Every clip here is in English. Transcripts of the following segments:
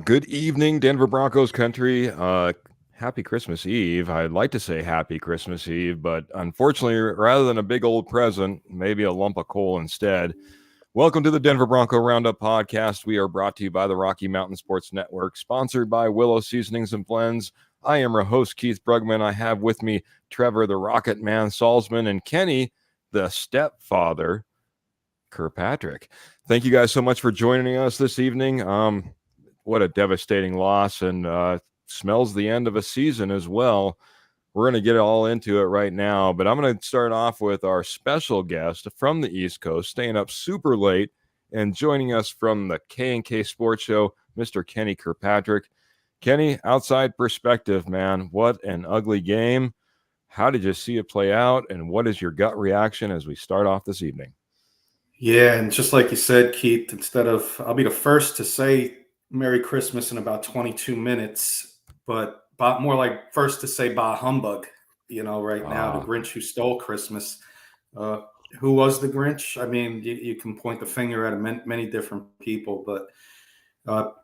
Good evening, Denver Broncos country. Happy Christmas Eve. I'd like to say happy Christmas Eve, but unfortunately, rather than a big old present, maybe a lump of coal instead. Welcome to the Denver Bronco Roundup Podcast. We are brought to you by the Rocky Mountain Sports Network, sponsored by Willow Seasonings and Blends. I am your host, Keith Brugman. I have with me Trevor, the Rocket Man Salzman, and Kenny, the stepfather, Kirkpatrick. Thank you guys so much for joining us this evening. What a devastating loss, and smells the end of a season as well. We're going to get all into it right now, but I'm going to start off with our special guest from the East Coast, staying up super late and joining us from the K&K Sports Show, Mr. Kenny Kirkpatrick. Kenny, outside perspective, man, what an ugly game. How did you see it play out, and what is your gut reaction as we start off this evening? Yeah, and just like you said, Keith, I'll be the first to say Merry Christmas in about 22 minutes, but more like first to say bah humbug, right now, the Grinch who stole Christmas. Who was the Grinch? I mean, you can point the finger at many different people, but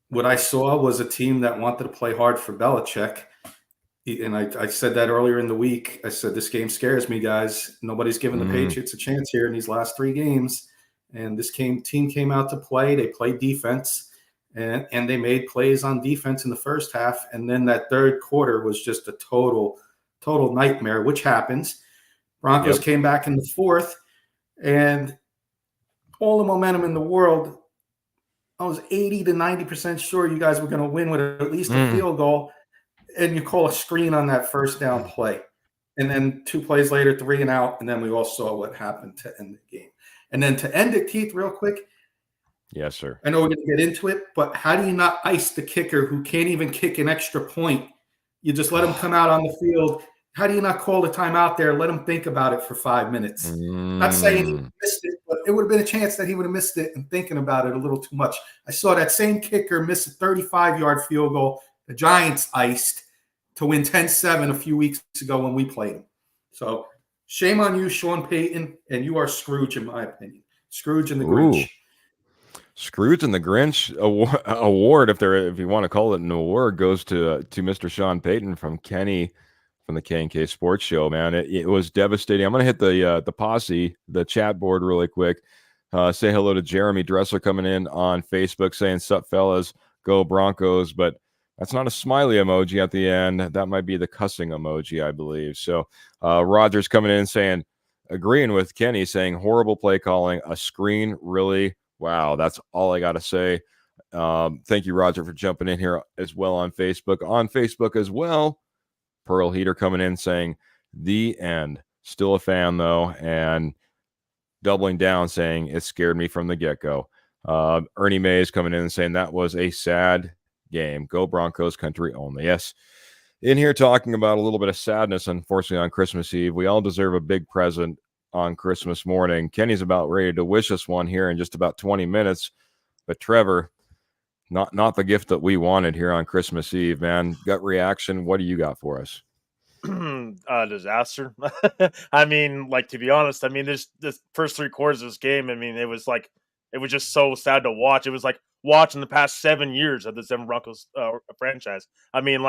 what I saw was a team that wanted to play hard for Belichick. And I said that earlier in the week. I said, this game scares me, guys. Nobody's given the Patriots a chance here in these last three games. And this team came out to play. They played defense, and they made plays on defense in the first half. And then that third quarter was just a total nightmare, which happens. Broncos came back in the fourth, and all the momentum in the world, I was 80 to 90% sure you guys were going to win with at least a field goal. And you call a screen on that first down play. And then 2 plays later, 3 and out. And then we all saw what happened to end the game. And then to end it, Keith, real quick. Yes, sir. I know we're going to get into it, but how do you not ice the kicker who can't even kick an extra point? You just let him come out on the field. How do you not call the timeout there? Let him think about it for 5 minutes. Not saying he missed it, but it would have been a chance that he would have missed it and thinking about it a little too much. I saw that same kicker miss a 35-yard field goal. The Giants iced to win 10-7 a few weeks ago when we played them. So shame on you, Sean Payton, and you are Scrooge, in my opinion. Scrooge and the Grinch. Scrooge and the Grinch award, if you want to call it an award, goes to Mr. Sean Payton from Kenny from the K&K Sports Show. Man, it was devastating. I'm going to hit the posse, the chat board, really quick. Say hello to Jeremy Dressler coming in on Facebook saying, "Sup, fellas, go Broncos," but that's not a smiley emoji at the end. That might be the cussing emoji, I believe. So Roger's coming in saying, agreeing with Kenny, saying horrible play calling, a screen, really. Wow, that's all I got to say. Thank you, Roger, for jumping in here as well on Facebook. On Facebook as well, Pearl Heater coming in saying, the end. Still a fan, though, and doubling down saying it scared me from the get-go. Ernie Mays coming in and saying that was a sad game. Go Broncos country only. Yes. In here talking about a little bit of sadness, unfortunately, on Christmas Eve. We all deserve a big present on Christmas morning. Kenny's about ready to wish us one here in just about 20 minutes. But Trevor, not the gift that we wanted here on Christmas Eve, man. Gut reaction, what do you got for us? Disaster. I mean, to be honest, I mean, this first 3 quarters of this game, I mean, it was just so sad to watch. It was like watching the past 7 years of the Denver Broncos franchise. I mean,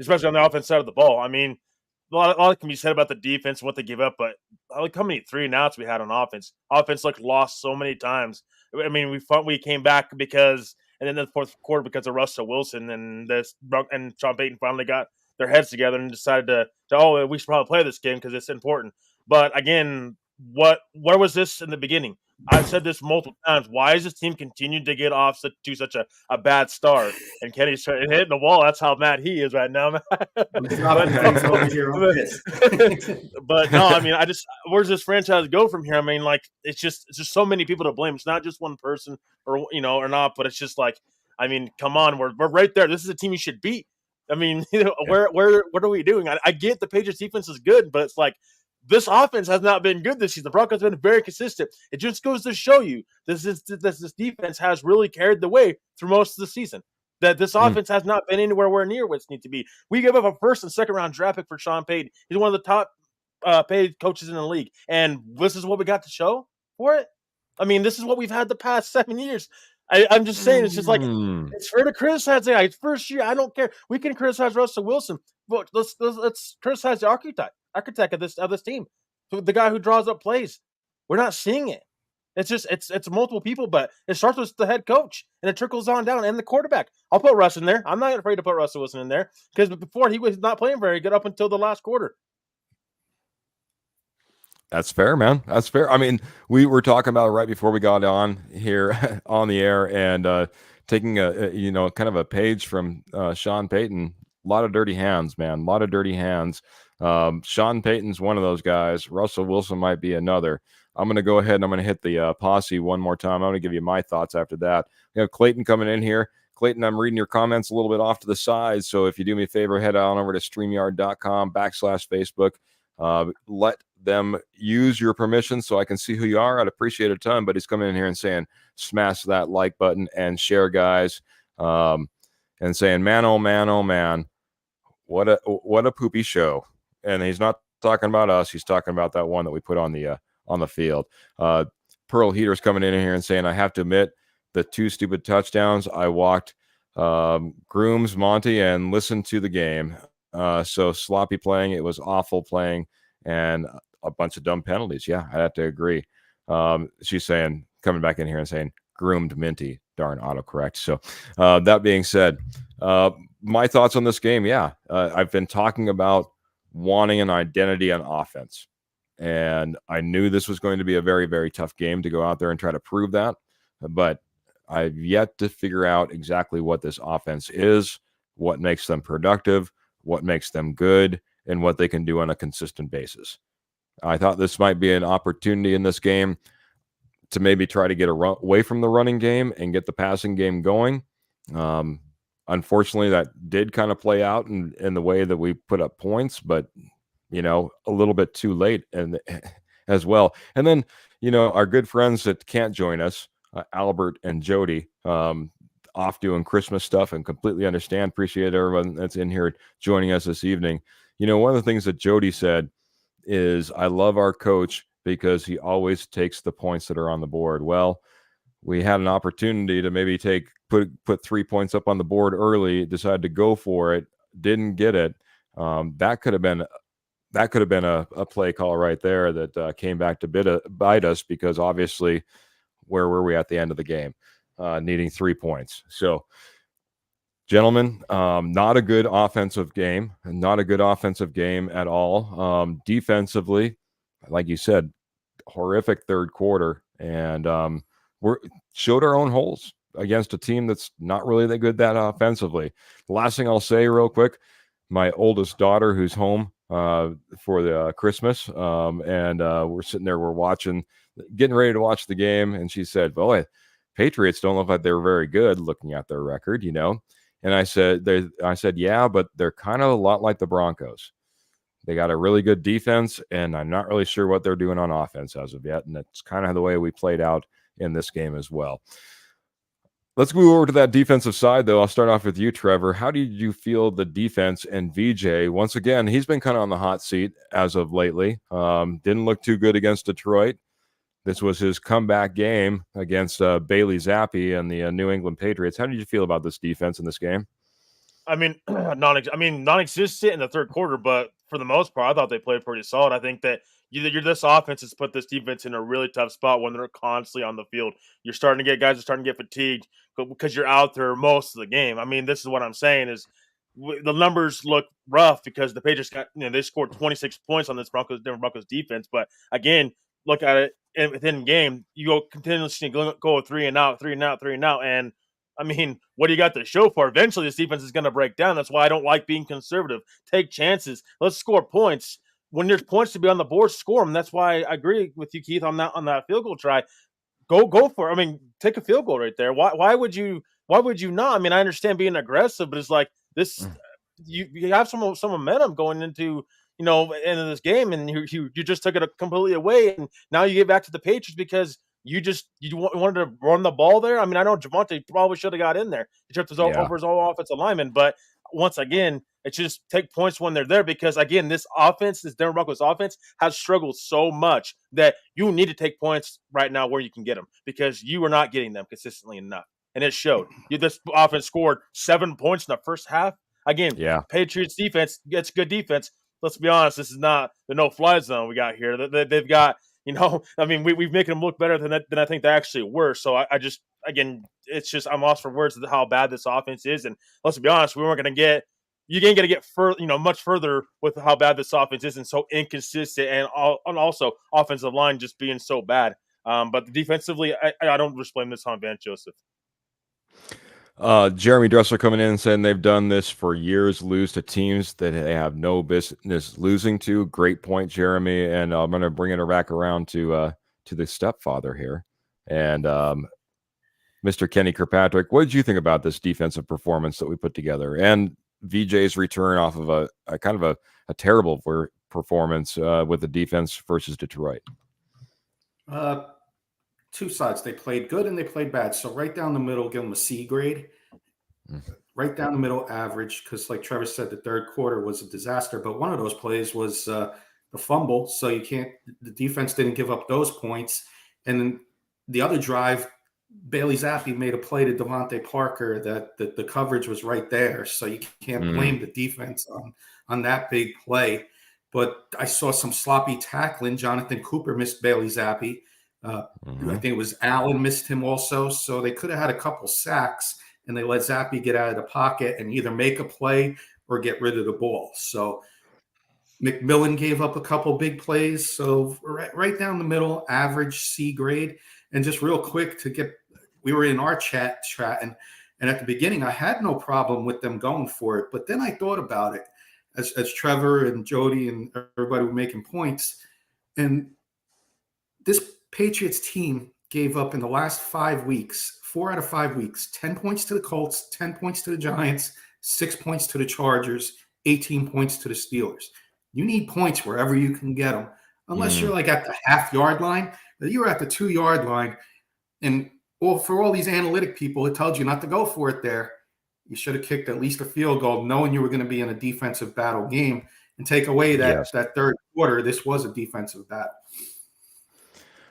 especially on the offense side of the ball. I mean, a lot can be said about the defense and what they give up, but look how many 3 and outs we had on offense. Offense lost so many times. I mean, we came back because And then the fourth quarter, because of Russell Wilson and Sean Payton finally got their heads together and decided to we should probably play this game because it's important. But again, where was this in the beginning? I've said this multiple times. Why is this team continuing to get off to such a bad start? And Kenny's hitting the wall. That's how mad he is right now. But no, I mean, where's this franchise go from here? I mean, like it's just so many people to blame. It's not just one person or not, but it's just like, I mean, come on, we're right there. This is a team you should beat. I mean, what are we doing? I get the Patriots defense is good, but it's like, this offense has not been good this season. The Broncos have been very consistent. It just goes to show you this defense has really carried the way through most of the season. That this offense has not been anywhere near what it needs to be. We gave up a first and second round draft pick for Sean Payton. He's one of the top paid coaches in the league. And this is what we got to show for it? I mean, this is what we've had the past 7 years. I'm just saying, it's just like, it's fair to criticize the guy. First year, I don't care. We can criticize Russell Wilson, but let's criticize the architect of this team, the guy who draws up plays. We're not seeing it. It's just it's multiple people, but it starts with the head coach and it trickles on down and the quarterback. I'll put Russ in there. I'm not afraid to put Russell Wilson in there because before he was not playing very good up until the last quarter. That's fair, man. That's fair. I mean, we were talking about it right before we got on here on the air and taking a kind of a page from Sean Payton. A lot of dirty hands, man. A lot of dirty hands. Sean Payton's one of those guys. Russell Wilson might be another. I'm going to go ahead and I'm going to hit the posse one more time. I'm going to give you my thoughts after that. We have Clayton coming in here. Clayton, I'm reading your comments a little bit off to the side. So if you do me a favor, head on over to StreamYard.com/Facebook. Let them use your permission so I can see who you are. I'd appreciate it a ton. But he's coming in here and saying, smash that like button and share, guys. And saying, man, oh man, what a poopy show. And he's not talking about us. He's talking about that one that we put on the field. Pearl Heater's coming in here and saying, I have to admit, the 2 stupid touchdowns, I walked Grooms, Monty, and listened to the game. So sloppy playing, it was awful playing, and a bunch of dumb penalties. Yeah, I have to agree. She's saying, coming back in here and saying, groomed Minty. Darn autocorrect. So that being said, my thoughts on this game, I've been talking about wanting an identity on offense. And I knew this was going to be a very, very tough game to go out there and try to prove that. But I've yet to figure out exactly what this offense is, what makes them productive, what makes them good, and what they can do on a consistent basis. I thought this might be an opportunity in this game to maybe try to get away from the running game and get the passing game going. Unfortunately, that did kind of play out in the way that we put up points, but a little bit too late and as well. And then, our good friends that can't join us, Albert and Jody, off doing Christmas stuff, and completely understand. Appreciate everyone that's in here joining us this evening. One of the things that Jody said is, I love our coach because he always takes the points that are on the board. Well, we had an opportunity to maybe put 3 points up on the board early, decided to go for it, didn't get it. That could have been a play call right there that came back to bite us, because obviously, where were we at the end of the game? Needing 3 points. So, gentlemen, not a good offensive game at all. Defensively, like you said, horrific third quarter, and we showed our own holes against a team that's not really that good that offensively. The last thing I'll say real quick, my oldest daughter, who's home for the Christmas, and we're sitting there, we're watching, getting ready to watch the game, and she said, well, Patriots don't look like they're very good looking at their record, and I said, yeah, but they're kind of a lot like the Broncos. They got a really good defense, and I'm not really sure what they're doing on offense as of yet, and that's kind of the way we played out in this game as well. Let's move over to that defensive side, though. I'll start off with you, Trevor. How did you feel the defense and VJ? Once again, he's been kind of on the hot seat as of lately. Didn't look too good against Detroit. This was his comeback game against Bailey Zappi and the New England Patriots. How did you feel about this defense in this game? I mean, non-existent in the third quarter, but for the most part, I thought they played pretty solid. I think that this offense has put this defense in a really tough spot when they're constantly on the field. You're starting to get guys are starting to get fatigued because you're out there most of the game. I mean, this is what I'm saying is the numbers look rough because the Patriots they scored 26 points on this Denver Broncos defense. But again, look at it within game, you go continuously go 3 and out, 3 and out, 3 and out, and I mean, what do you got to show for? Eventually, this defense is going to break down. That's why I don't like being conservative. Take chances. Let's score points. When there's points to be on the board, score them. That's why I agree with you, Keith, on that field goal try. Go for it. I mean, take a field goal right there. Why would you not? I mean, I understand being aggressive, but it's like this. You have some momentum going into into this game, and you just took it completely away, and now you get back to the Patriots because you wanted to run the ball there. I mean, I know Javonte probably should have got in there. He tripped over his own offensive lineman, but once again, it's just take points when they're there because, again, this Denver Broncos offense has struggled so much that you need to take points right now where you can get them because you are not getting them consistently enough. And it showed. This offense scored 7 points in the first half. Again, Patriots defense gets good defense. Let's be honest, this is not the no-fly zone we got here. They've got I mean, we've making them look better than I think they actually were. So I just, again, it's just I'm lost for words of how bad this offense is. And let's be honest, you ain't going to get much further with how bad this offense is and so inconsistent, and also offensive line just being so bad. But defensively, I don't just blame this on Vance Joseph. Jeremy Dressler coming in and saying they've done this for years, lose to teams that they have no business losing to. Great point, Jeremy. And I'm going to bring it back around to the stepfather here. And Mr. Kenny Kirkpatrick, what did you think about this defensive performance that we put together? And VJ's return off of a kind of a terrible performance with the defense versus Detroit. Two sides. They played good and they played bad. So right down the middle, give them a C grade. Right down the middle, average, because like Trevor said, the third quarter was a disaster. But one of those plays was the fumble. So the defense didn't give up those points. And then the other drive, Bailey Zappi made a play to Devontae Parker that the coverage was right there. So you can't blame the defense on that big play. But I saw some sloppy tackling. Jonathan Cooper missed Bailey Zappi. I think it was Allen missed him also. So they could have had a couple sacks, and they let Zappi get out of the pocket and either make a play or get rid of the ball. So McMillan gave up a couple big plays. So right down the middle, average C grade. And just real quick we were in our chat, and at the beginning, I had no problem with them going for it. But then I thought about it as Trevor and Jody and everybody were making points. And this Patriots team gave up in the last 5 weeks, 4 out of 5 weeks, 10 points to the Colts, 10 points to the Giants, 6 points to the Chargers, 18 points to the Steelers. You need points wherever you can get them, unless you're like at the half-yard line. But you're at the 2-yard line, and for all these analytic people, it tells you not to go for it there. You should have kicked at least a field goal, knowing you were going to be in a defensive battle game, and take away that third quarter. This was a defensive battle.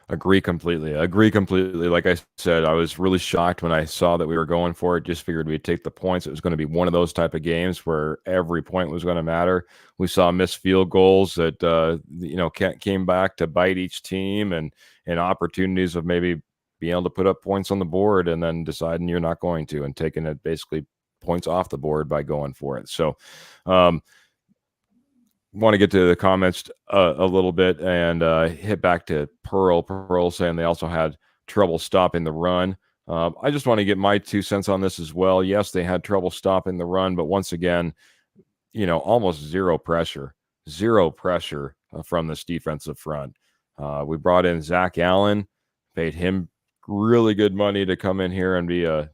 Agree completely. Like I said, I was really shocked when I saw that we were going for it. Just figured we'd take the points. It was going to be one of those type of games where every point was going to matter. We saw missed field goals that came back to bite each team, and opportunities of maybe being able to put up points on the board and then deciding you're not going to, and taking it basically points off the board by going for it. So want to get to the comments a little bit and hit back to Pearl saying they also had trouble stopping the run. I just want to get my 2 cents on this as well. Yes, they had trouble stopping the run, but once again, almost zero pressure from this defensive front. We brought in Zach Allen, paid him really good money to come in here and be a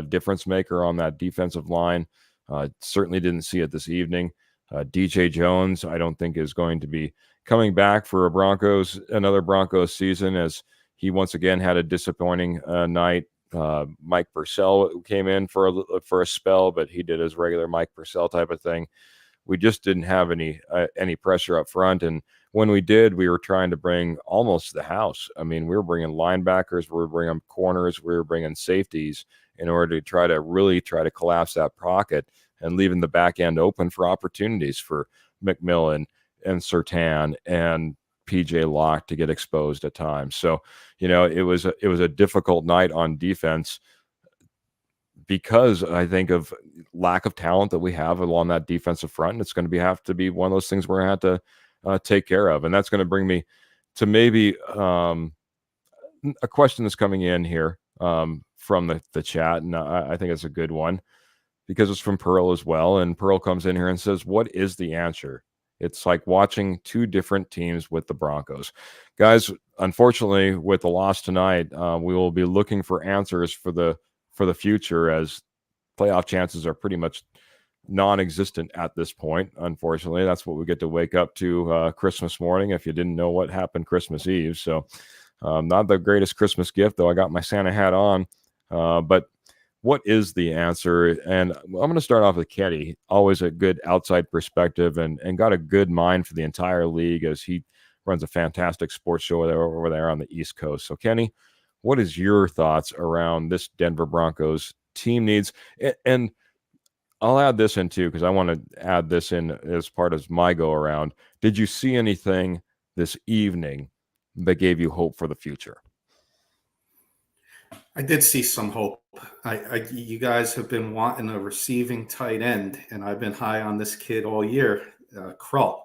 difference maker on that defensive line. Certainly didn't see it this evening. DJ Jones, I don't think, is going to be coming back for another Broncos season, as he once again had a disappointing night. Mike Purcell came in for a spell, but he did his regular Mike Purcell type of thing. We just didn't have any pressure up front, and when we did, we were trying to bring almost the house. I mean, we were bringing linebackers, we were bringing corners, we were bringing safeties in order to try to collapse that pocket and leaving the back end open for opportunities for McMillan and Surtain and PJ Locke to get exposed at times. So, it was a difficult night on defense because I think of lack of talent that we have along that defensive front. And it's going to have to be one of those things we're going to have to take care of. And that's going to bring me to maybe a question that's coming in here from the chat. And I think it's a good one because it's from Pearl as well. And Pearl comes in here and says, what is the answer? It's like watching two different teams with the Broncos. Guys, unfortunately, with the loss tonight, we will be looking for answers for the future, as playoff chances are pretty much non-existent at this point. Unfortunately, that's what we get to wake up to Christmas morning, if you didn't know what happened Christmas Eve. So not the greatest Christmas gift, though I got my Santa hat on. But what is the answer? And I'm going to start off with Kenny, always a good outside perspective and got a good mind for the entire league, as he runs a fantastic sports show over there on the East Coast. So Kenny, what is your thoughts around this Denver Broncos team needs? And I'll add this in too, because I want to add this in as part of my go around. Did you see anything this evening that gave you hope for the future? I did see some hope. You guys have been wanting a receiving tight end, and I've been high on this kid all year, Krull.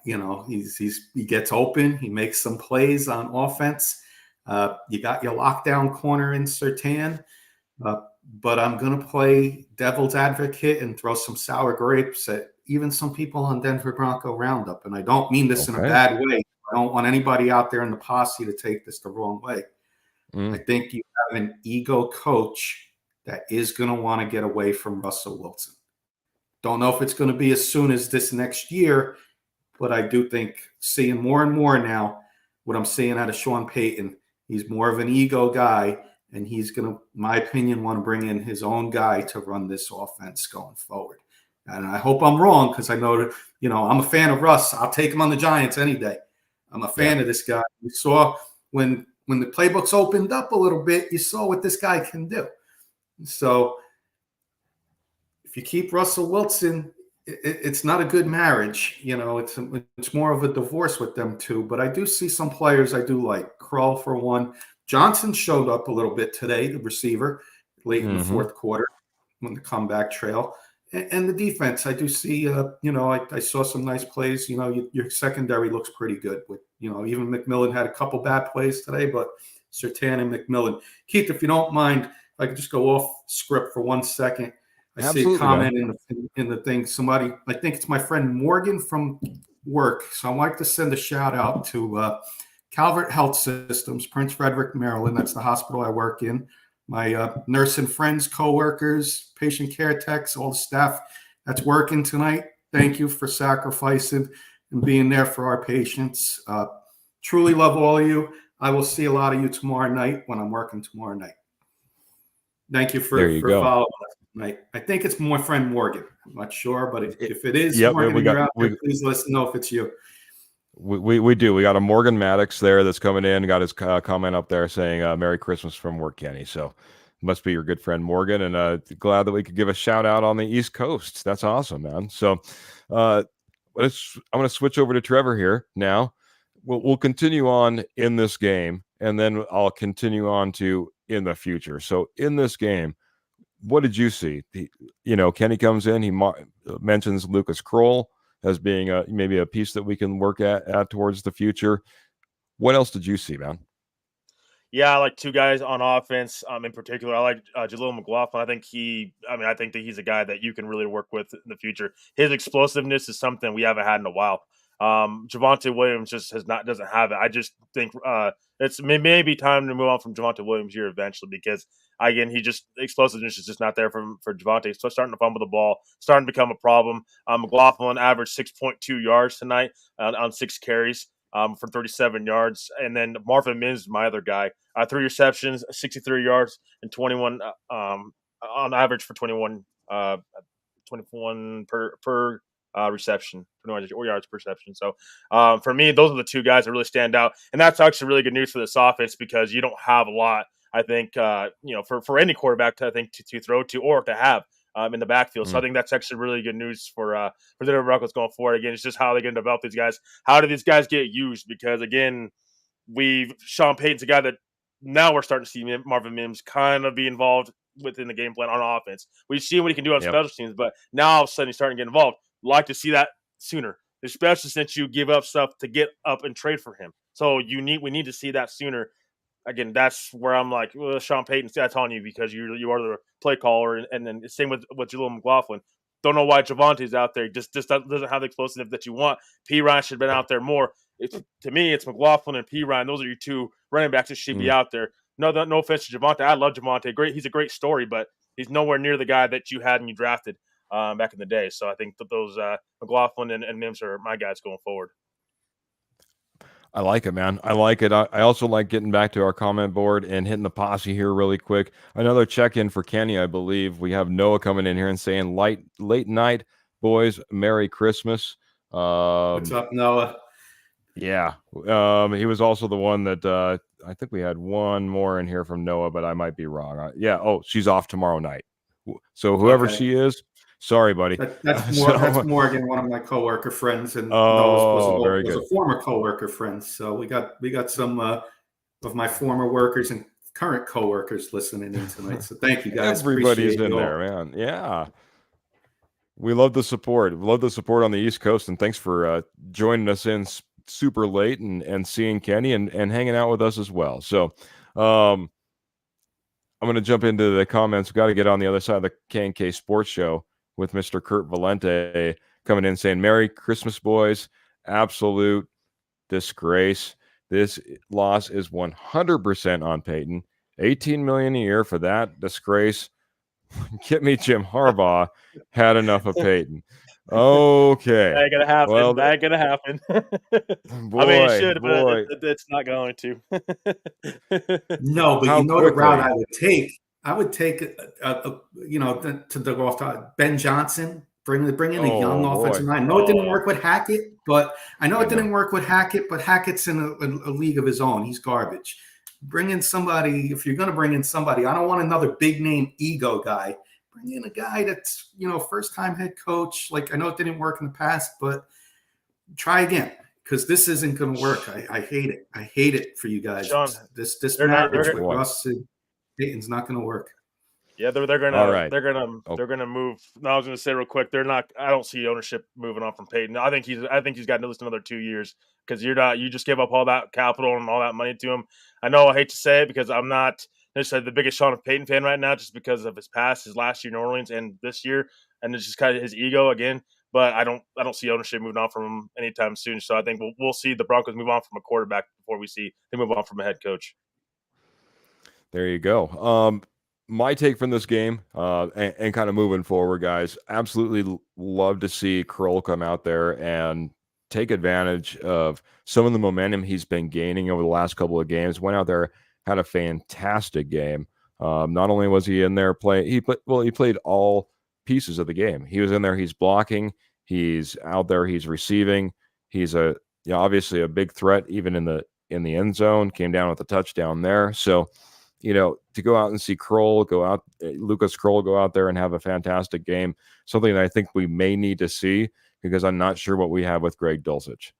He gets open, he makes some plays on offense. You got your lockdown corner in Surtain, but I'm going to play devil's advocate and throw some sour grapes at even some people on Denver Bronco Roundup. And I don't mean this in a bad way. I don't want anybody out there in the posse to take this the wrong way. I think you have an ego coach that is going to want to get away from Russell Wilson. Don't know if it's going to be as soon as this next year, but I do think seeing more and more now what I'm seeing out of Sean Payton, he's more of an ego guy, and he's going to, in my opinion, want to bring in his own guy to run this offense going forward. And I hope I'm wrong, because I know that, I'm a fan of Russ. I'll take him on the Giants any day. I'm a fan of this guy. You saw when the playbooks opened up a little bit, you saw what this guy can do. So if you keep Russell Wilson, it's not a good marriage. It's more of a divorce with them two. But I do see some players I do like. Krull, for one. Johnson showed up a little bit today, the receiver, late in the fourth quarter when the comeback trail. And the defense, I do see, I saw some nice plays. Your secondary looks pretty good. With even McMillan had a couple bad plays today, but Surtain and McMillan. Keith, if you don't mind, if I could just go off script for 1 second. Absolutely, see a comment in the thing. Somebody, I think it's my friend Morgan from work. So I'd like to send a shout out to Calvert Health Systems, Prince Frederick, Maryland. That's the hospital I work in. My nurse and friends, coworkers, patient care techs, all the staff that's working tonight. Thank you for sacrificing and being there for our patients. Truly love all of you. I will see a lot of you tomorrow night when I'm working tomorrow night. Thank you for following us tonight. I think it's my friend Morgan. I'm not sure, but if it is Morgan, you're out there, please let us know if it's you. We do. We got a Morgan Maddox there that's coming in. Got his comment up there saying Merry Christmas from work, Kenny. So must be your good friend Morgan. And glad that we could give a shout out on the East Coast. That's awesome, man. So I'm going to switch over to Trevor here now. We'll continue on in this game, and then I'll continue on to in the future. So in this game, what did you see? Kenny comes in. He mentions Lucas Krull as being maybe a piece that we can work at towards the future. What else did you see, man? Yeah, I like two guys on offense. In particular, I like Jaleel McLaughlin. I think that he's a guy that you can really work with in the future. His explosiveness is something we haven't had in a while. Javonte Williams doesn't have it. I just think it's maybe time to move on from Javonte Williams here eventually, because again, explosiveness is just not there for Javonte. So starting to fumble the ball, starting to become a problem. McLaughlin averaged 6.2 yards tonight on 6 carries for 37 yards. And then Marvin Mims, my other guy, 3 receptions, 63 yards, and 21 on average for 21 per reception, 21 yards per reception. So for me, those are the two guys that really stand out. And that's actually really good news for this offense, because you don't have a lot, I think, for any quarterback to throw to or to have in the backfield. So I think that's actually really good news for the Denver Broncos going forward. Again, it's just how they're going to develop these guys. How do these guys get used? Because again, Sean Payton's a guy that now we're starting to see Marvin Mims kind of be involved within the game plan on offense. We've seen what he can do on special teams, but now all of a sudden he's starting to get involved. Like to see that sooner, especially since you give up stuff to get up and trade for him. So we need to see that sooner. Again, that's where I'm like, well, Sean Payton, that's on you because you are the play caller, and then same with Jaleel McLaughlin. Don't know why Javante's out there. Just doesn't have the explosive that you want. P. Ryan should have been out there more. To me, it's McLaughlin and P. Ryan. Those are your two running backs that should be out there. No offense to Javonte. I love Javonte. He's a great story, but he's nowhere near the guy that you had and you drafted back in the day. So I think that those McLaughlin and Mims are my guys going forward. I like it, man. I like it. I also like getting back to our comment board and hitting the posse here really quick. Another check-in for Kenny, I believe. We have Noah coming in here and saying, late night, boys, Merry Christmas. What's up, Noah? Yeah. He was also the one that I think we had one more in here from Noah, but I might be wrong. She's off tomorrow night. So whoever she is, sorry, buddy. That's Morgan, one of my coworker friends, and was a former coworker friend. So we got some of my former workers and current coworkers listening in tonight. So thank you guys. Everybody's in there, man. Yeah. We love the support. We love the support on the East Coast, and thanks for joining us in super late and seeing Kenny and hanging out with us as well. So I'm going to jump into the comments. We've got to get on the other side of the K&K Sports Show with Mr. Kurt Valente coming in saying, Merry Christmas, boys. Absolute disgrace. This loss is 100% on Peyton. $18 million a year for that disgrace. Get me Jim Harbaugh. Had enough of Peyton. Okay. That ain't gonna happen. Well, that ain't gonna happen. Boy, I mean, it should, but it's not going to. No, but you know the route I would take. I would take, to go off Ben Johnson, bring in a young offensive line. I know it didn't work with Hackett, but Hackett's in a league of his own. He's garbage. Bring in somebody. If you're going to bring in somebody, I don't want another big name ego guy. Bring in a guy that's, first time head coach. Like, I know it didn't work in the past, but try again, because this isn't going to work. I hate it. I hate it for you guys. Sean, this marriage with Russ and Peyton's not going to work. Yeah, they're gonna move. No, I was gonna say real quick, they're not. I don't see ownership moving on from Peyton. I think he's got at least another 2 years because you just gave up all that capital and all that money to him. I know I hate to say it because I'm not necessarily the biggest Sean Payton fan right now, just because of his past, his last year in New Orleans and this year, and it's just kind of his ego again. But I don't see ownership moving on from him anytime soon. So I think we'll see the Broncos move on from a quarterback before we see they move on from a head coach. There you go. My take from this game, and kind of moving forward, guys, absolutely love to see Kroll come out there and take advantage of some of the momentum he's been gaining over the last couple of games. Went out there, had a fantastic game. Not only was he in there he played all pieces of the game. He was in there, he's blocking, he's out there, he's receiving. He's obviously a big threat even in the end zone. Came down with a touchdown there. So, to go out and see Lucas Kroll go out there and have a fantastic game, something that I think we may need to see because I'm not sure what we have with Greg Dulcich.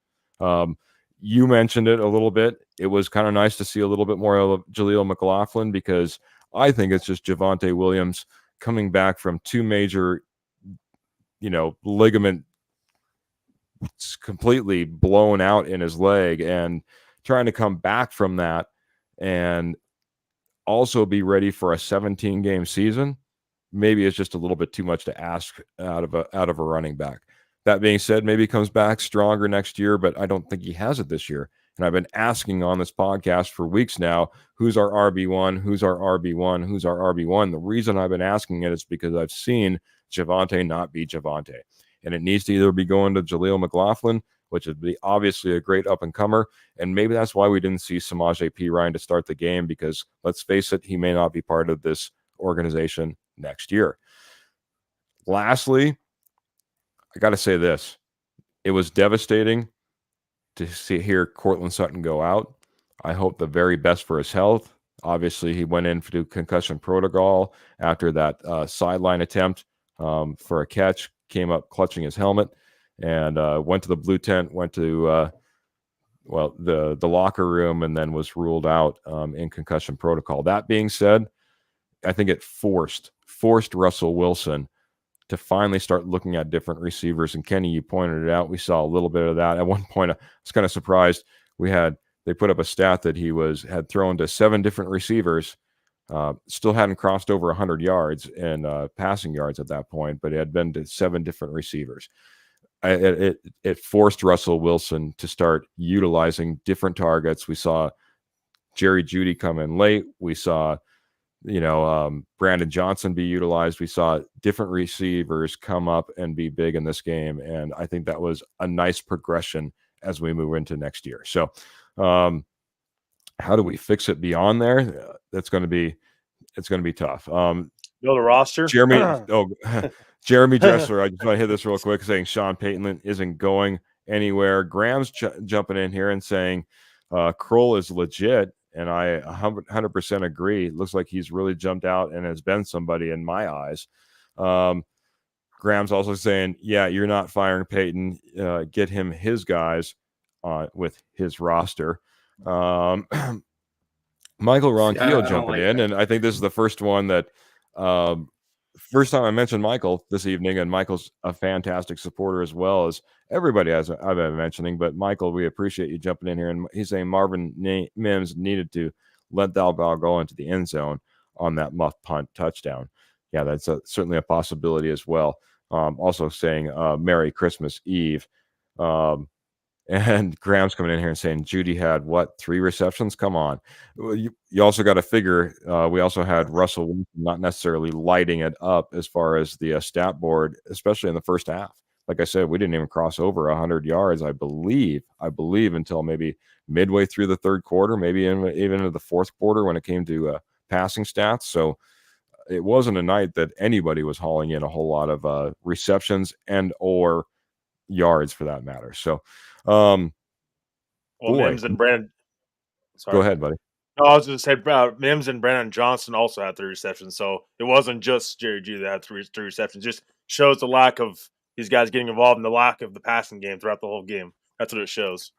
You mentioned it a little bit. It was kind of nice to see a little bit more of Jaleel McLaughlin because I think it's just Javonte Williams coming back from two major, ligament completely blown out in his leg and trying to come back from that and also be ready for a 17-game season. Maybe it's just a little bit too much to ask out of a running back. That being said, maybe he comes back stronger next year, but I don't think he has it this year. And I've been asking on this podcast for weeks now, who's our RB1? Who's our RB1? Who's our RB1? The reason I've been asking it is because I've seen Javonte not be Javonte. And it needs to either be going to Jaleel McLaughlin, which would be obviously a great up-and-comer. And maybe that's why we didn't see Samaje Perine to start the game because, let's face it, he may not be part of this organization next year. Lastly, I got to say this. It was devastating to hear Courtland Sutton go out. I hope the very best for his health. Obviously, he went in to concussion protocol after that sideline attempt. for a catch, came up clutching his helmet, and went to the blue tent, went to the locker room, and then was ruled out in concussion protocol. That being said, I think it forced Russell Wilson to finally start looking at different receivers. And Kenny, you pointed it out. We saw a little bit of that. At one point, I was kind of surprised. They put up a stat that he had thrown to 7 different receivers, still hadn't crossed over 100 yards in passing yards at that point, but it had been to 7 different receivers. It forced Russell Wilson to start utilizing different targets. We saw Jerry Jeudy come in late. We saw Brandon Johnson be utilized. We saw different receivers come up and be big in this game. And I think that was a nice progression as we move into next year. So how do we fix it beyond there? It's going to be tough. Build a roster. Jeremy Dressler, I just want to hit this real quick, saying Sean Payton isn't going anywhere. Graham's jumping in here and saying Kroll is legit. And I 100% agree. It looks like he's really jumped out and has been somebody in my eyes. Graham's also saying, yeah, you're not firing Peyton. Get him his guys with his roster. Michael Ronquillo jumping in. And I think this is the first one that first time I mentioned Michael this evening, and Michael's a fantastic supporter as well as everybody I've been mentioning. But Michael, we appreciate you jumping in here. And he's saying Marvin Mims needed to let that ball go into the end zone on that muff punt touchdown. Yeah, that's certainly a possibility as well. Also saying Merry Christmas Eve. And Graham's coming in here and saying Jeudy had 3 receptions? Come on. You also got to figure we also had Russell Wilson not necessarily lighting it up as far as the stat board, especially in the first half. Like I said, we didn't even cross over 100 yards, I believe, until maybe midway through the third quarter, maybe even into the fourth quarter when it came to passing stats. So it wasn't a night that anybody was hauling in a whole lot of receptions and or yards for that matter. So Mims and Brandon. Sorry. Go ahead, buddy. No, I was going to say Mims and Brandon Johnson also had 3 receptions, so it wasn't just Jerry Jeudy that had 3 receptions. Just shows the lack of these guys getting involved in the lack of the passing game throughout the whole game. That's what it shows.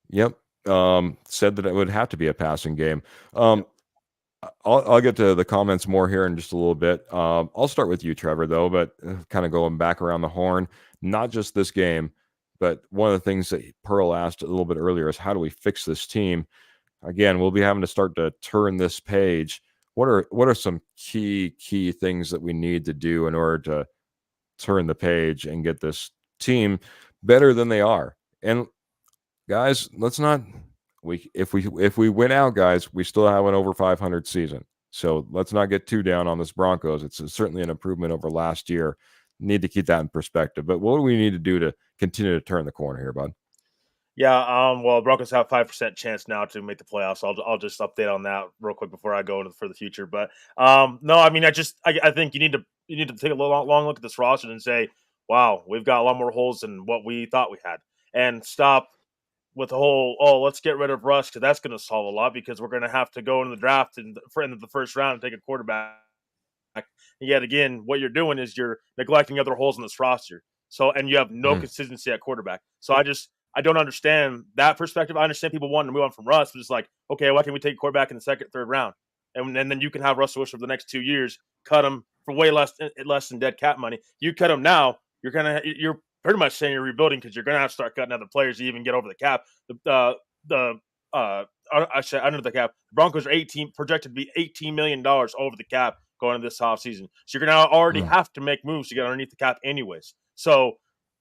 Yep. Said that it would have to be a passing game. I'll get to the comments more here in just a little bit. I'll start with you, Trevor, though, but kind of going back around the horn, not just this game, but one of the things that Pearl asked a little bit earlier is how do we fix this team? Again, we'll be having to start to turn this page. What are some key things that we need to do in order to turn the page and get this team better than they are? And guys, if we win out, guys, we still have an over 500 season. So let's not get too down on this Broncos. It's certainly an improvement over last year. Need to keep that in perspective. But what do we need to do to continue to turn the corner here, bud? Yeah, well, Broncos have 5% chance now to make the playoffs. I'll just update on that real quick before I go for the future. But no, I mean, I think you need to take a long look at this roster and say, wow, we've got a lot more holes than what we thought we had, and stop with the whole let's get rid of Russ because that's going to solve a lot because we're going to have to go into the draft in the first round and take a quarterback. And yet again, what you're doing is you're neglecting other holes in this roster. So and you have no consistency at quarterback. So I don't understand that perspective. I understand people wanting to move on from Russ, but it's like, okay, why can't we take a quarterback in the second, third round? And then you can have Russell Wilson for the next 2 years, cut him for way less than dead cap money. You cut him now, you're pretty much saying you're rebuilding because you're going to have to start cutting other players to even get over the cap. I said under the cap. The Broncos are projected to be $18 million over the cap going into this offseason. So you're going to already have to make moves to get underneath the cap anyways. So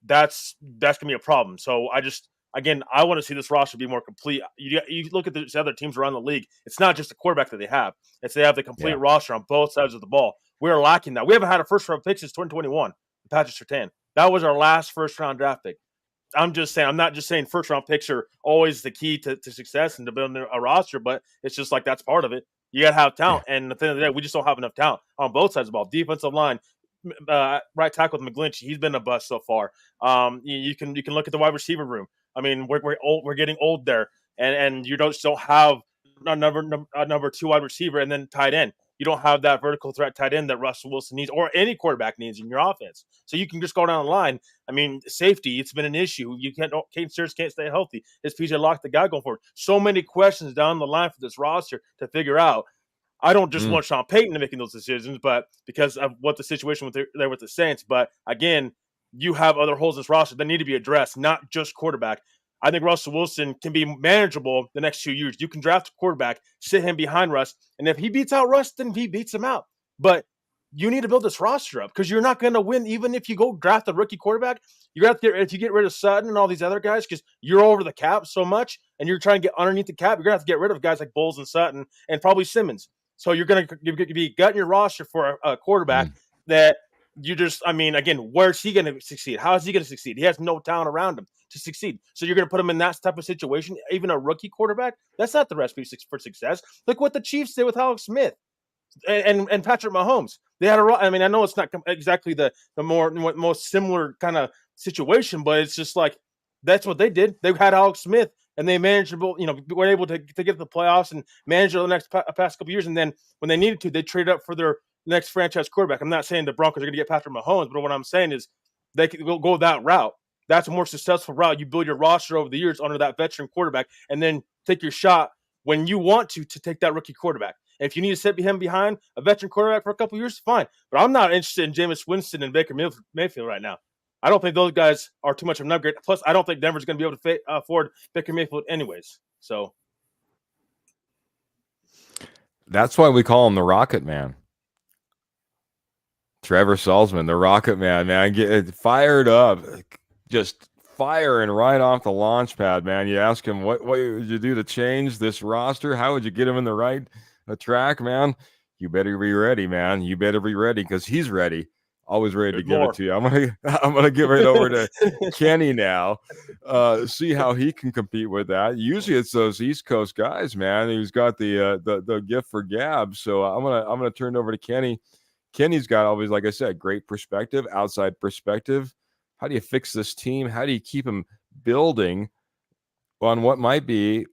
that's going to be a problem. So I want to see this roster be more complete. You look at the other teams around the league. It's not just the quarterback that they have. They have the complete roster on both sides of the ball. We're lacking that. We haven't had a first-round pick since 2021. Patrick Surtain. That was our last first-round draft pick. I'm not just saying first-round picks are always the key to success and to building a roster, but it's just like that's part of it. You got to have talent. Yeah. And at the end of the day, we just don't have enough talent on both sides of the ball. Defensive line, right tackle with McGlinchey, he's been a bust so far. You can look at the wide receiver room. I mean, we're getting old there, and you don't have a number 2 wide receiver and then tight end. you don't have that vertical threat tight end that Russell Wilson needs or any quarterback needs in your offense. So you can just go down the line. I mean, safety, it's been an issue. Kate Sears can't stay healthy. Is PJ Locke the guy going forward? So many questions down the line for this roster to figure out. I don't just want Sean Payton to making those decisions, but because of what the situation there with the Saints. But again, you have other holes in this roster that need to be addressed, not just quarterback. I think Russell Wilson can be manageable the next 2 years. You can draft a quarterback, sit him behind Russ, and if he beats out Russ, then he beats him out. But you need to build this roster up because you're not going to win even if you go draft a rookie quarterback. You're going to have to if you get rid of Sutton and all these other guys because you're over the cap so much and you're trying to get underneath the cap. You're going to have to get rid of guys like Bowles and Sutton and probably Simmons. So you're going to be gutting your roster for a quarterback that you just, I mean, again, where's he going to succeed? How is he going to succeed? He has no talent around him to succeed. So you're going to put him in that type of situation, even a rookie quarterback? That's not the recipe for success. Look what the Chiefs did with Alex Smith and Patrick Mahomes. They had I mean, I know it's not exactly the most similar kind of situation, but it's just like that's what they did. They had Alex Smith and they managed to, were able to get to the playoffs and manage the next past couple of years. And then when they needed to, they traded up for their next franchise quarterback. I'm not saying the Broncos are going to get Patrick Mahomes, but what I'm saying is they can go that route. That's a more successful route. You build your roster over the years under that veteran quarterback and then take your shot when you want to take that rookie quarterback. And if you need to sit him behind a veteran quarterback for a couple of years, fine. But I'm not interested in Jameis Winston and Baker Mayfield right now. I don't think those guys are too much of an upgrade. Plus, I don't think Denver's going to be able to afford Baker Mayfield anyways. So that's why we call him the Rocket Man. Trevor Salzman, the Rocket Man, get fired up, just firing right off the launch pad, man. You ask him, what would you do to change this roster? How would you get him in the right track, man? You better be ready, man. You better be ready because he's ready. Always ready to give it to you. I'm gonna give it over to Kenny now. See how he can compete with that. Usually it's those East Coast guys, man, who's got the gift for gab. So I'm gonna turn it over to Kenny. Kenny's got always, like I said, great perspective, outside perspective. How do you fix this team? How do you keep them building on what might be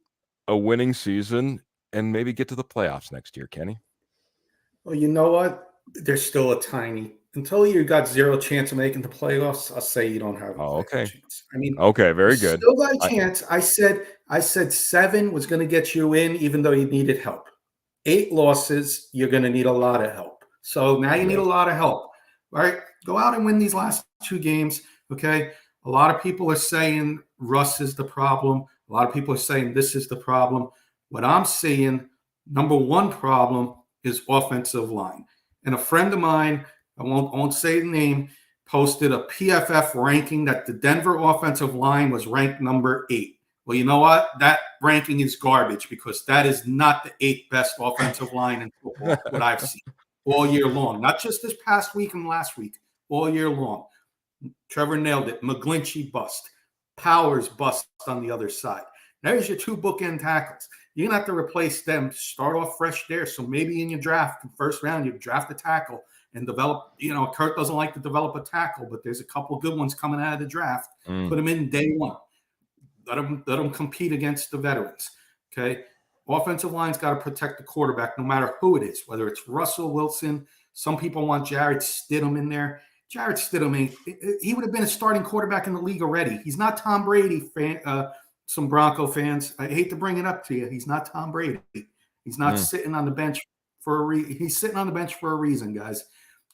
a winning season and maybe get to the playoffs next year, Kenny? Well, you know what? There's still a tiny until you got zero chance of making the playoffs. I'll say you don't have a chance. I mean, okay, very good. Still got a chance. I said 7 was going to get you in, even though you needed help. 8 losses, you're going to need a lot of help. So now you need a lot of help. All right, go out and win these last 2 games. Okay, a lot of people are saying Russ is the problem. A lot of people are saying this is the problem. What I'm seeing, number one problem is offensive line. And a friend of mine, I won't say the name, posted a PFF ranking that the Denver offensive line was ranked number 8. Well, you know what? That ranking is garbage because that is not the 8th best offensive line in football, what I've seen all year long. Not just this past week and last week, all year long. Trevor nailed it. McGlinchey bust. Powers bust on the other side. There's your 2 bookend tackles. You're going to have to replace them to start off fresh there. So maybe in your draft, first round, you draft a tackle and develop. Kurt doesn't like to develop a tackle, but there's a couple good ones coming out of the draft. Put them in day 1. Let them compete against the veterans. Okay. Offensive line's got to protect the quarterback no matter who it is, whether it's Russell Wilson. Some people want Jarrett Stidham in there. Jarrett Stidham, he would have been a starting quarterback in the league already. He's not Tom Brady. Some Bronco fans, I hate to bring it up to you. He's not Tom Brady. He's not sitting on the bench for a reason. He's sitting on the bench for a reason, guys.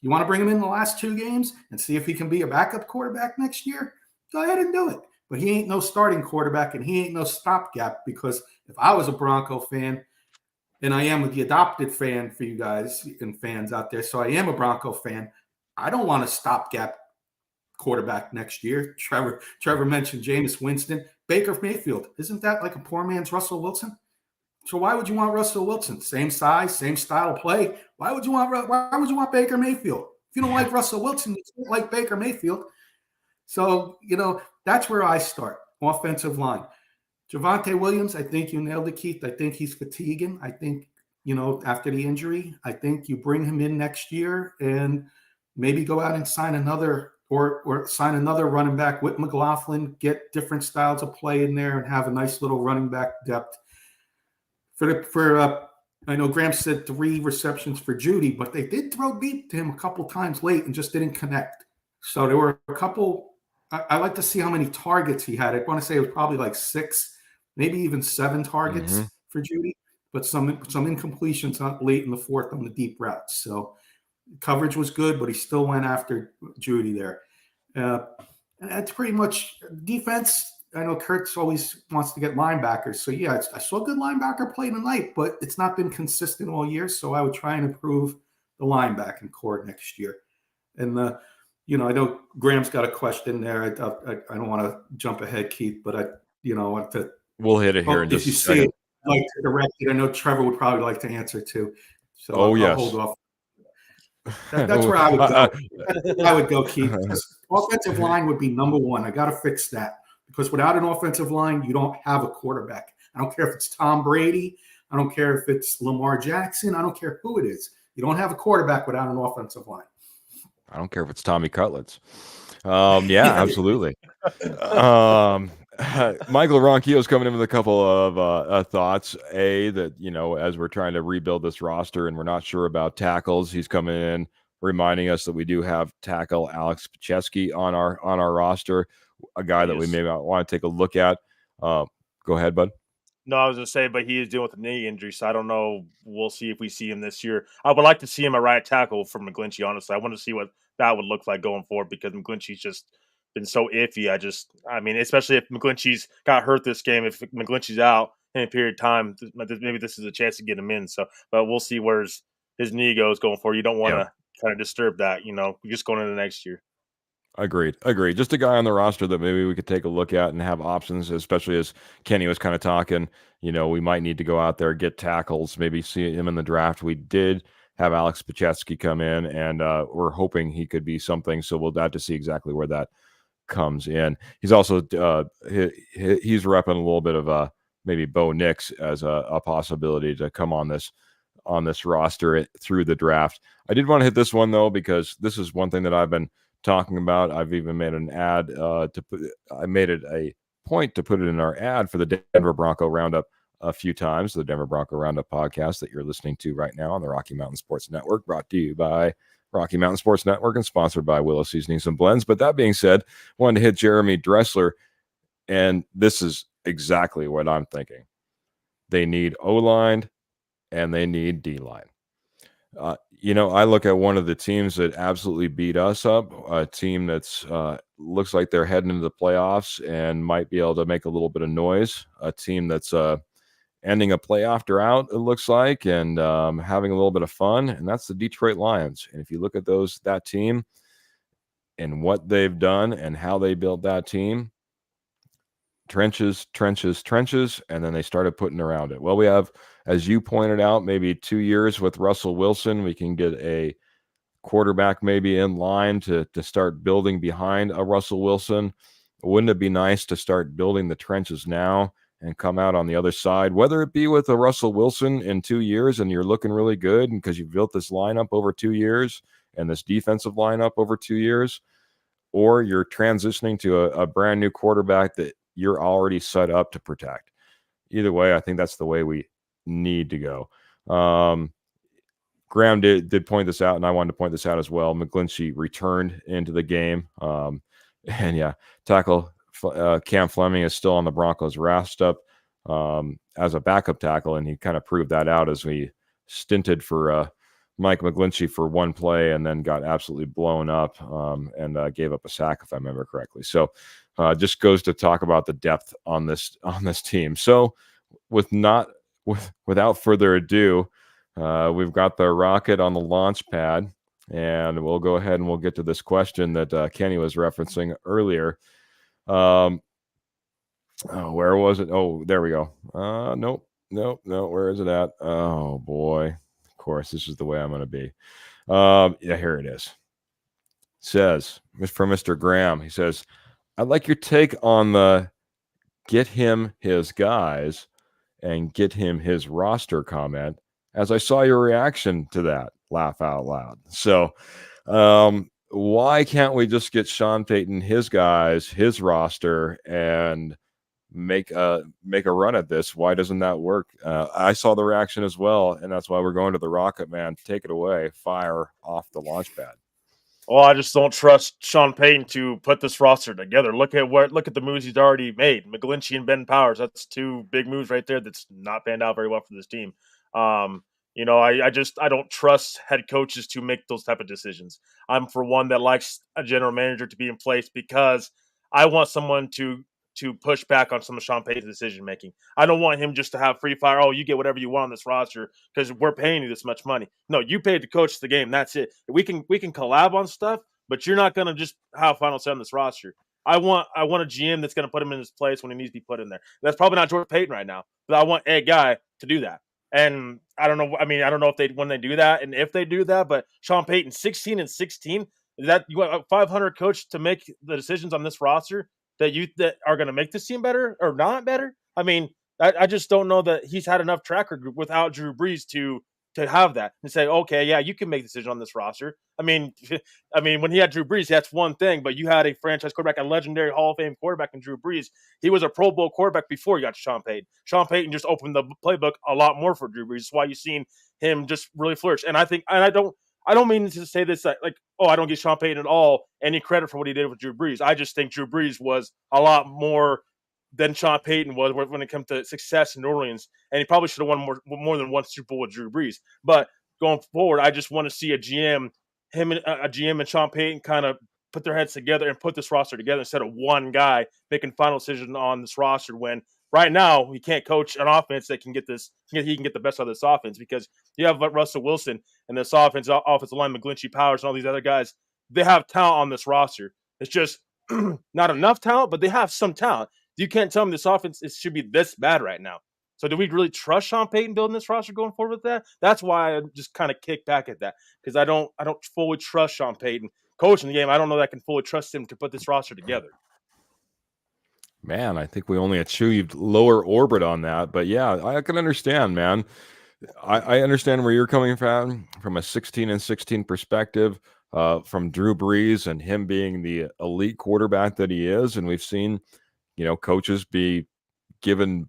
You want to bring him in the last 2 games and see if he can be a backup quarterback next year? Go ahead and do it. But he ain't no starting quarterback and he ain't no stopgap because if I was a Bronco fan, and I am the adopted fan for you guys and fans out there, so I am a Bronco fan, I don't want a stopgap quarterback next year. Trevor mentioned Jameis Winston. Baker Mayfield. Isn't that like a poor man's Russell Wilson? So why would you want Russell Wilson? Same size, same style of play. Why would you want Baker Mayfield? If you don't like Russell Wilson, you don't like Baker Mayfield. So, that's where I start. Offensive line. Javonte Williams, I think you nailed it, Keith. I think he's fatiguing. I think, after the injury, I think you bring him in next year and maybe go out and sign another or sign another running back with McLaughlin, get different styles of play in there and have a nice little running back depth. For I know Graham said 3 receptions for Judy, but they did throw deep to him a couple times late and just didn't connect. So there were a couple. I like to see how many targets he had. I want to say it was probably like 6, maybe even 7 targets for Judy, but some incompletions late in the fourth on the deep routes. So coverage was good, but he still went after Judy there. And that's pretty much defense. I know Kurtz always wants to get linebackers. So, yeah, I saw a good linebacker play tonight, but it's not been consistent all year. So I would try and improve the linebacking core next year. And, I know Graham's got a question there. I don't want to jump ahead, Keith, but I want to. We'll hit it here in just if you a see second. it, I'd like to direct it. I know Trevor would probably like to answer too. So I'll hold off. That's where I would go. I would go, Keith. Offensive line would be number one. I got to fix that because without an offensive line, you don't have a quarterback. I don't care if it's Tom Brady. I don't care if it's Lamar Jackson. I don't care who it is. You don't have a quarterback without an offensive line. I don't care if it's Tommy Cutlets. Yeah, absolutely. Michael Ronquillo is coming in with a couple of thoughts. That, as we're trying to rebuild this roster and we're not sure about tackles, he's coming in reminding us that we do have tackle Alex Picheski on our roster, a guy that we may want to take a look at. Go ahead, bud. No, I was going to say, but he is dealing with a knee injury, so I don't know. We'll see if we see him this year. I would like to see him at right tackle for McGlinchey, honestly. I want to see what that would look like going forward because McGlinchey's just been so iffy. Especially if McGlinchey's got hurt this game, if McGlinchey's out in a period of time, maybe this is a chance to get him in. So, but we'll see where his knee goes going forward. You don't want to kind of disturb that, just going into the next year. Agreed. Just a guy on the roster that maybe we could take a look at and have options, especially as Kenny was kind of talking. We might need to go out there, get tackles, maybe see him in the draft. We did have Alex Picheski come in, and we're hoping he could be something. So we'll have to see exactly where that comes in. He's also he's repping a little bit of maybe Bo Nix as a possibility to come on this roster through the draft. I did want to hit this one though because this is one thing that I've been talking about. I've even made an ad I made it a point to put it in our ad for the Denver Bronco Roundup a few times, the Denver Bronco Roundup podcast that you're listening to right now on the Rocky Mountain Sports Network, brought to you by Rocky Mountain Sports Network and sponsored by Willow Seasonings and Blends. But that being said, wanted to hit Jeremy Dressler, and this is exactly what I'm thinking. They need O-line and they need D-line. I look at one of the teams that absolutely beat us up, a team that's looks like they're heading into the playoffs and might be able to make a little bit of noise, a team that's ending a playoff drought, it looks like, and having a little bit of fun, and that's the Detroit Lions. And if you look at that team and what they've done and how they built that team, trenches, and then they started putting around it. Well, we have, as you pointed out, maybe 2 years with Russell Wilson. We can get a quarterback maybe in line to start building behind a Russell Wilson. Wouldn't it be nice to start building the trenches now and come out on the other side, whether it be with a Russell Wilson in 2 years and you're looking really good because you've built this lineup over 2 years and this defensive lineup over 2 years, or you're transitioning to a brand new quarterback that you're already set up to protect. Either way, I think that's the way we need to go. Graham did point this out, and I wanted to point this out as well. McGlinchey returned into the game. And yeah, tackle Cam Fleming is still on the Broncos roster as a backup tackle, and he kind of proved that out as we stinted for Mike McGlinchey for one play and then got absolutely blown up and gave up a sack, if I remember correctly. So just goes to talk about the depth on this team. So without further ado, we've got the rocket on the launch pad, and we'll go ahead and we'll get to this question that Kenny was referencing earlier. Where was it? Oh, there we go. Nope. Where is it at? Oh boy. Of course, this is the way I'm going to be. Yeah, here it is. It says from Mr. Graham. He says, "I'd like your take on the get him his guys and get him his roster comment, as I saw your reaction to that. Laugh out loud." So, why can't we just get Sean Payton his guys, his roster, and make a run at this. Why doesn't that work? I saw the reaction as well, and that's why we're going to the Rocket, man. Take it away. Fire off the launch pad. Well, I just don't trust Sean Payton to put this roster together. Look at the moves he's already made. McGlinchey and Ben Powers. That's two big moves right there. That's not panned out very well for this team. I don't trust head coaches to make those type of decisions. I'm for one that likes a general manager to be in place because I want someone to push back on some of Sean Payton's decision making. I don't want him just to have free fire. Oh, you get whatever you want on this roster because we're paying you this much money. No, you paid to coach the game. That's it. We can collab on stuff, but you're not gonna just have final say on this roster. I want a GM that's gonna put him in his place when he needs to be put in there. That's probably not George Payton right now, but I want a guy to do that. And I don't know. I mean, I don't know if they when they do that and if they do that, but Sean Payton, 16-16, that you want a 500 coach to make the decisions on this roster that are going to make this team better or not better. I mean, I just don't know that he's had enough track record without Drew Brees to have that and say, okay, yeah, you can make a decision on this roster. I mean, when he had Drew Brees, that's one thing, but you had a franchise quarterback, a legendary Hall of Fame quarterback in Drew Brees. He was a Pro Bowl quarterback before he got to Sean Payton. Sean Payton just opened the playbook a lot more for Drew Brees. That's why you've seen him just really flourish. And I don't mean to say this like, oh, I don't give Sean Payton at all any credit for what he did with Drew Brees. I just think Drew Brees was a lot more than Sean Payton was when it comes to success in New Orleans, and he probably should have won more than one Super Bowl with Drew Brees. But going forward, I just want to see a GM and Sean Payton kind of put their heads together and put this roster together instead of one guy making final decision on this roster when right now he can't coach an offense that can get this. He can get the best out of this offense because you have Russell Wilson and this offensive line, McGlinchey, Powers, and all these other guys. They have talent on this roster. It's just not enough talent, but they have some talent. You can't tell me this offense should be this bad right now. So do we really trust Sean Payton building this roster going forward with that? That's why I just kind of kick back at that because I don't fully trust Sean Payton coaching the game. I don't know that I can fully trust him to put this roster together. Man, I think we only achieved lower orbit on that, but yeah, I can understand, man. I understand where you're coming from a 16-16 perspective, from Drew Brees and him being the elite quarterback that he is, and we've seen, coaches be given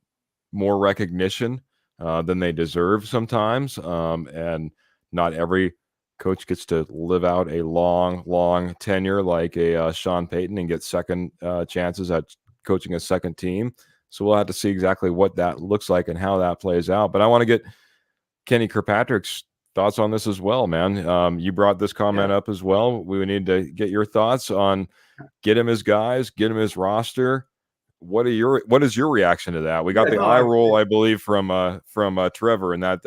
more recognition than they deserve sometimes, and not every coach gets to live out a long tenure like a Sean Payton and get second chances at coaching a second team. So we'll have to see exactly what that looks like and how that plays out. But I want to get Kenny Kirkpatrick's thoughts on this as well, man. You brought this comment up as well. We would need to get your thoughts on get him his guys, get him his roster. What is your reaction to that? We got eye roll, I believe, from Trevor, and that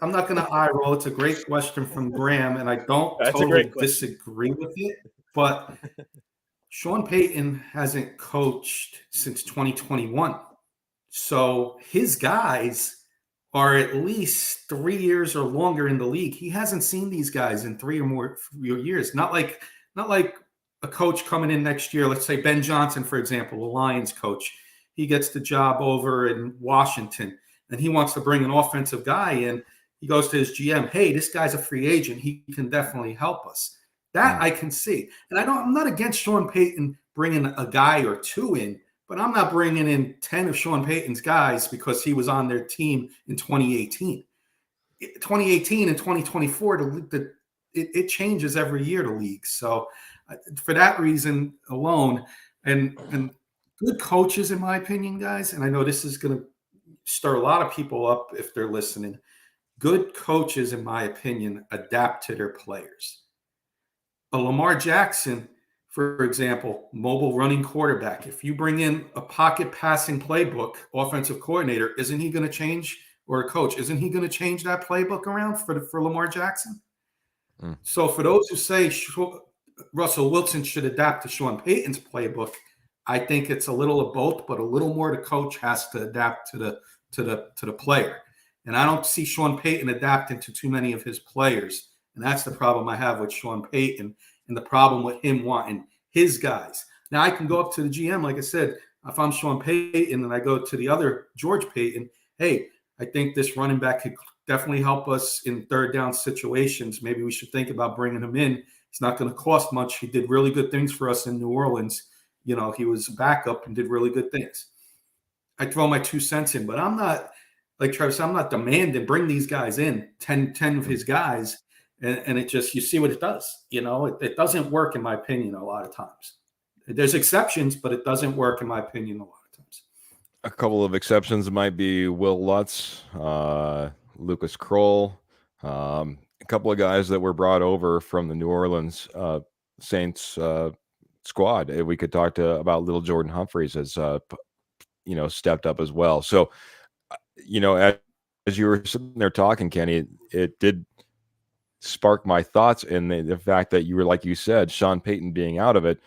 I'm not gonna eye roll. It's a great question from Graham, and I don't totally disagree with it. But Sean Payton hasn't coached since 2021, so his guys are at least 3 years or longer in the league. He hasn't seen these guys in 3 or more years. Not like a coach coming in next year, let's say Ben Johnson, for example, the Lions coach. He gets the job over in Washington, and he wants to bring an offensive guy in. He goes to his GM, hey, this guy's a free agent. He can definitely help us. That I can see. And I'm not against Sean Payton bringing a guy or two in, but I'm not bringing in 10 of Sean Payton's guys because he was on their team in 2018. 2018 and 2024, it changes every year, the league. So for that reason alone, and good coaches, in my opinion, guys, and I know this is going to stir a lot of people up if they're listening, good coaches, in my opinion, adapt to their players. A Lamar Jackson, for example, mobile running quarterback, if you bring in a pocket passing playbook offensive coordinator, isn't he going to change, or a coach, isn't he going to change that playbook around for Lamar Jackson? So for those who say Russell Wilson should adapt to Sean Payton's playbook, I think it's a little of both, but a little more the coach has to adapt to the player. And I don't see Sean Payton adapting to too many of his players. And that's the problem I have with Sean Payton and the problem with him wanting his guys. Now, I can go up to the GM, like I said, if I'm Sean Payton and I go to the other George Payton, hey, I think this running back could definitely help us in third down situations. Maybe we should think about bringing him in. It's not going to cost much. He did really good things for us in New Orleans. He was backup and did really good things. I throw my 2 cents in, but I'm not, like Trevor said, I'm not demanding bring these guys in, 10 of his guys, and it just, you see what it does. It doesn't work, in my opinion, a lot of times. There's exceptions, but it doesn't work, in my opinion, a lot of times. A couple of exceptions might be Will Lutz, Lucas Kroll, a couple of guys that were brought over from the New Orleans Saints squad. We could talk about little Jordan Humphreys as stepped up as well. So, as you were sitting there talking, Kenny, it did spark my thoughts in the fact that you were, like you said, Sean Payton being out of it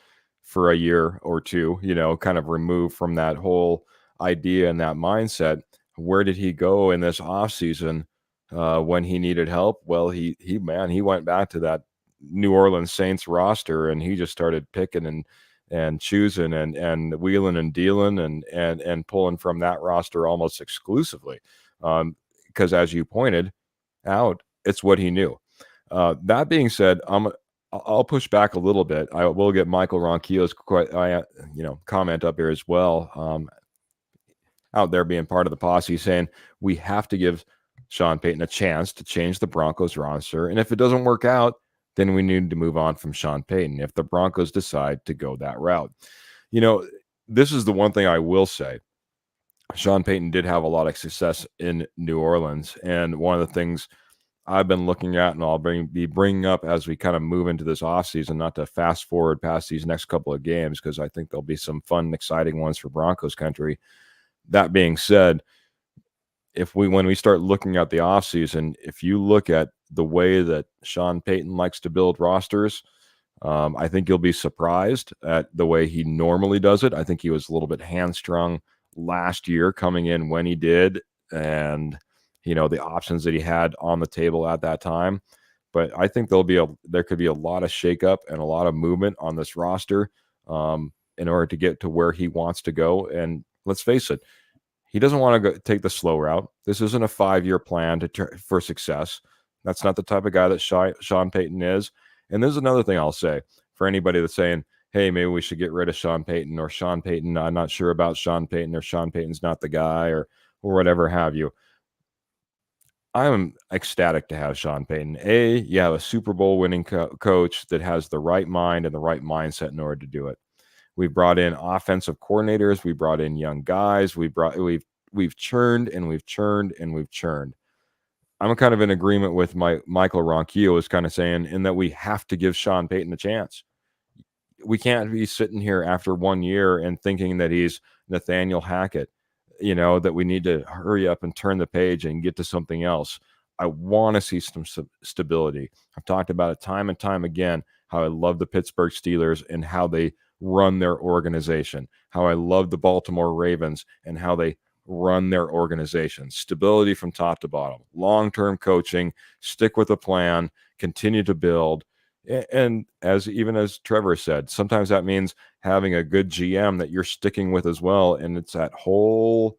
for a year or two, kind of removed from that whole idea and that mindset. Where did he go in this offseason when he needed help? Well, he went back to that New Orleans Saints roster, and he just started picking and choosing and wheeling and dealing and pulling from that roster almost exclusively. Because as you pointed out, it's what he knew. That being said, I'll push back a little bit. I will get Michael Ronquillo's comment up here as well. Out there being part of the posse, saying we have to give Sean Payton a chance to change the Broncos roster, and if it doesn't work out, then we need to move on from Sean Payton if the Broncos decide to go that route. This is the one thing I will say. Sean Payton did have a lot of success in New Orleans, and one of the things I've been looking at, and I'll be bringing up as we kind of move into this offseason, not to fast forward past these next couple of games, because I think there'll be some fun, exciting ones for Broncos country. That being said, when we start looking at the offseason, if you look at the way that Sean Payton likes to build rosters, I think you'll be surprised at the way he normally does it. I think he was a little bit hamstrung last year coming in when he did, and the options that he had on the table at that time. But I think there could be a lot of shakeup and a lot of movement on this roster in order to get to where he wants to go. And let's face it, he doesn't want to take the slow route. This isn't a 5-year plan for success. That's not the type of guy that Sean Payton is. And there's another thing I'll say for anybody that's saying, hey, maybe we should get rid of Sean Payton, or Sean Payton, I'm not sure about Sean Payton, or Sean Payton's not the guy, or whatever have you. I'm ecstatic to have Sean Payton. You have a Super Bowl winning coach that has the right mind and the right mindset in order to do it. We've brought in offensive coordinators. We brought in young guys. We've churned and we've churned and we've churned. I'm kind of in agreement with Michael Ronquillo is kind of saying in that we have to give Sean Payton a chance. We can't be sitting here after 1 year and thinking that he's Nathaniel Hackett, that we need to hurry up and turn the page and get to something else. I want to see some stability. I've talked about it time and time again, how I love the Pittsburgh Steelers and how they run their organization, how I love the Baltimore Ravens and how they run their organization. Stability from top to bottom, long-term coaching, stick with a plan, continue to build. And as Trevor said, sometimes that means having a good GM that you're sticking with as well. And it's that whole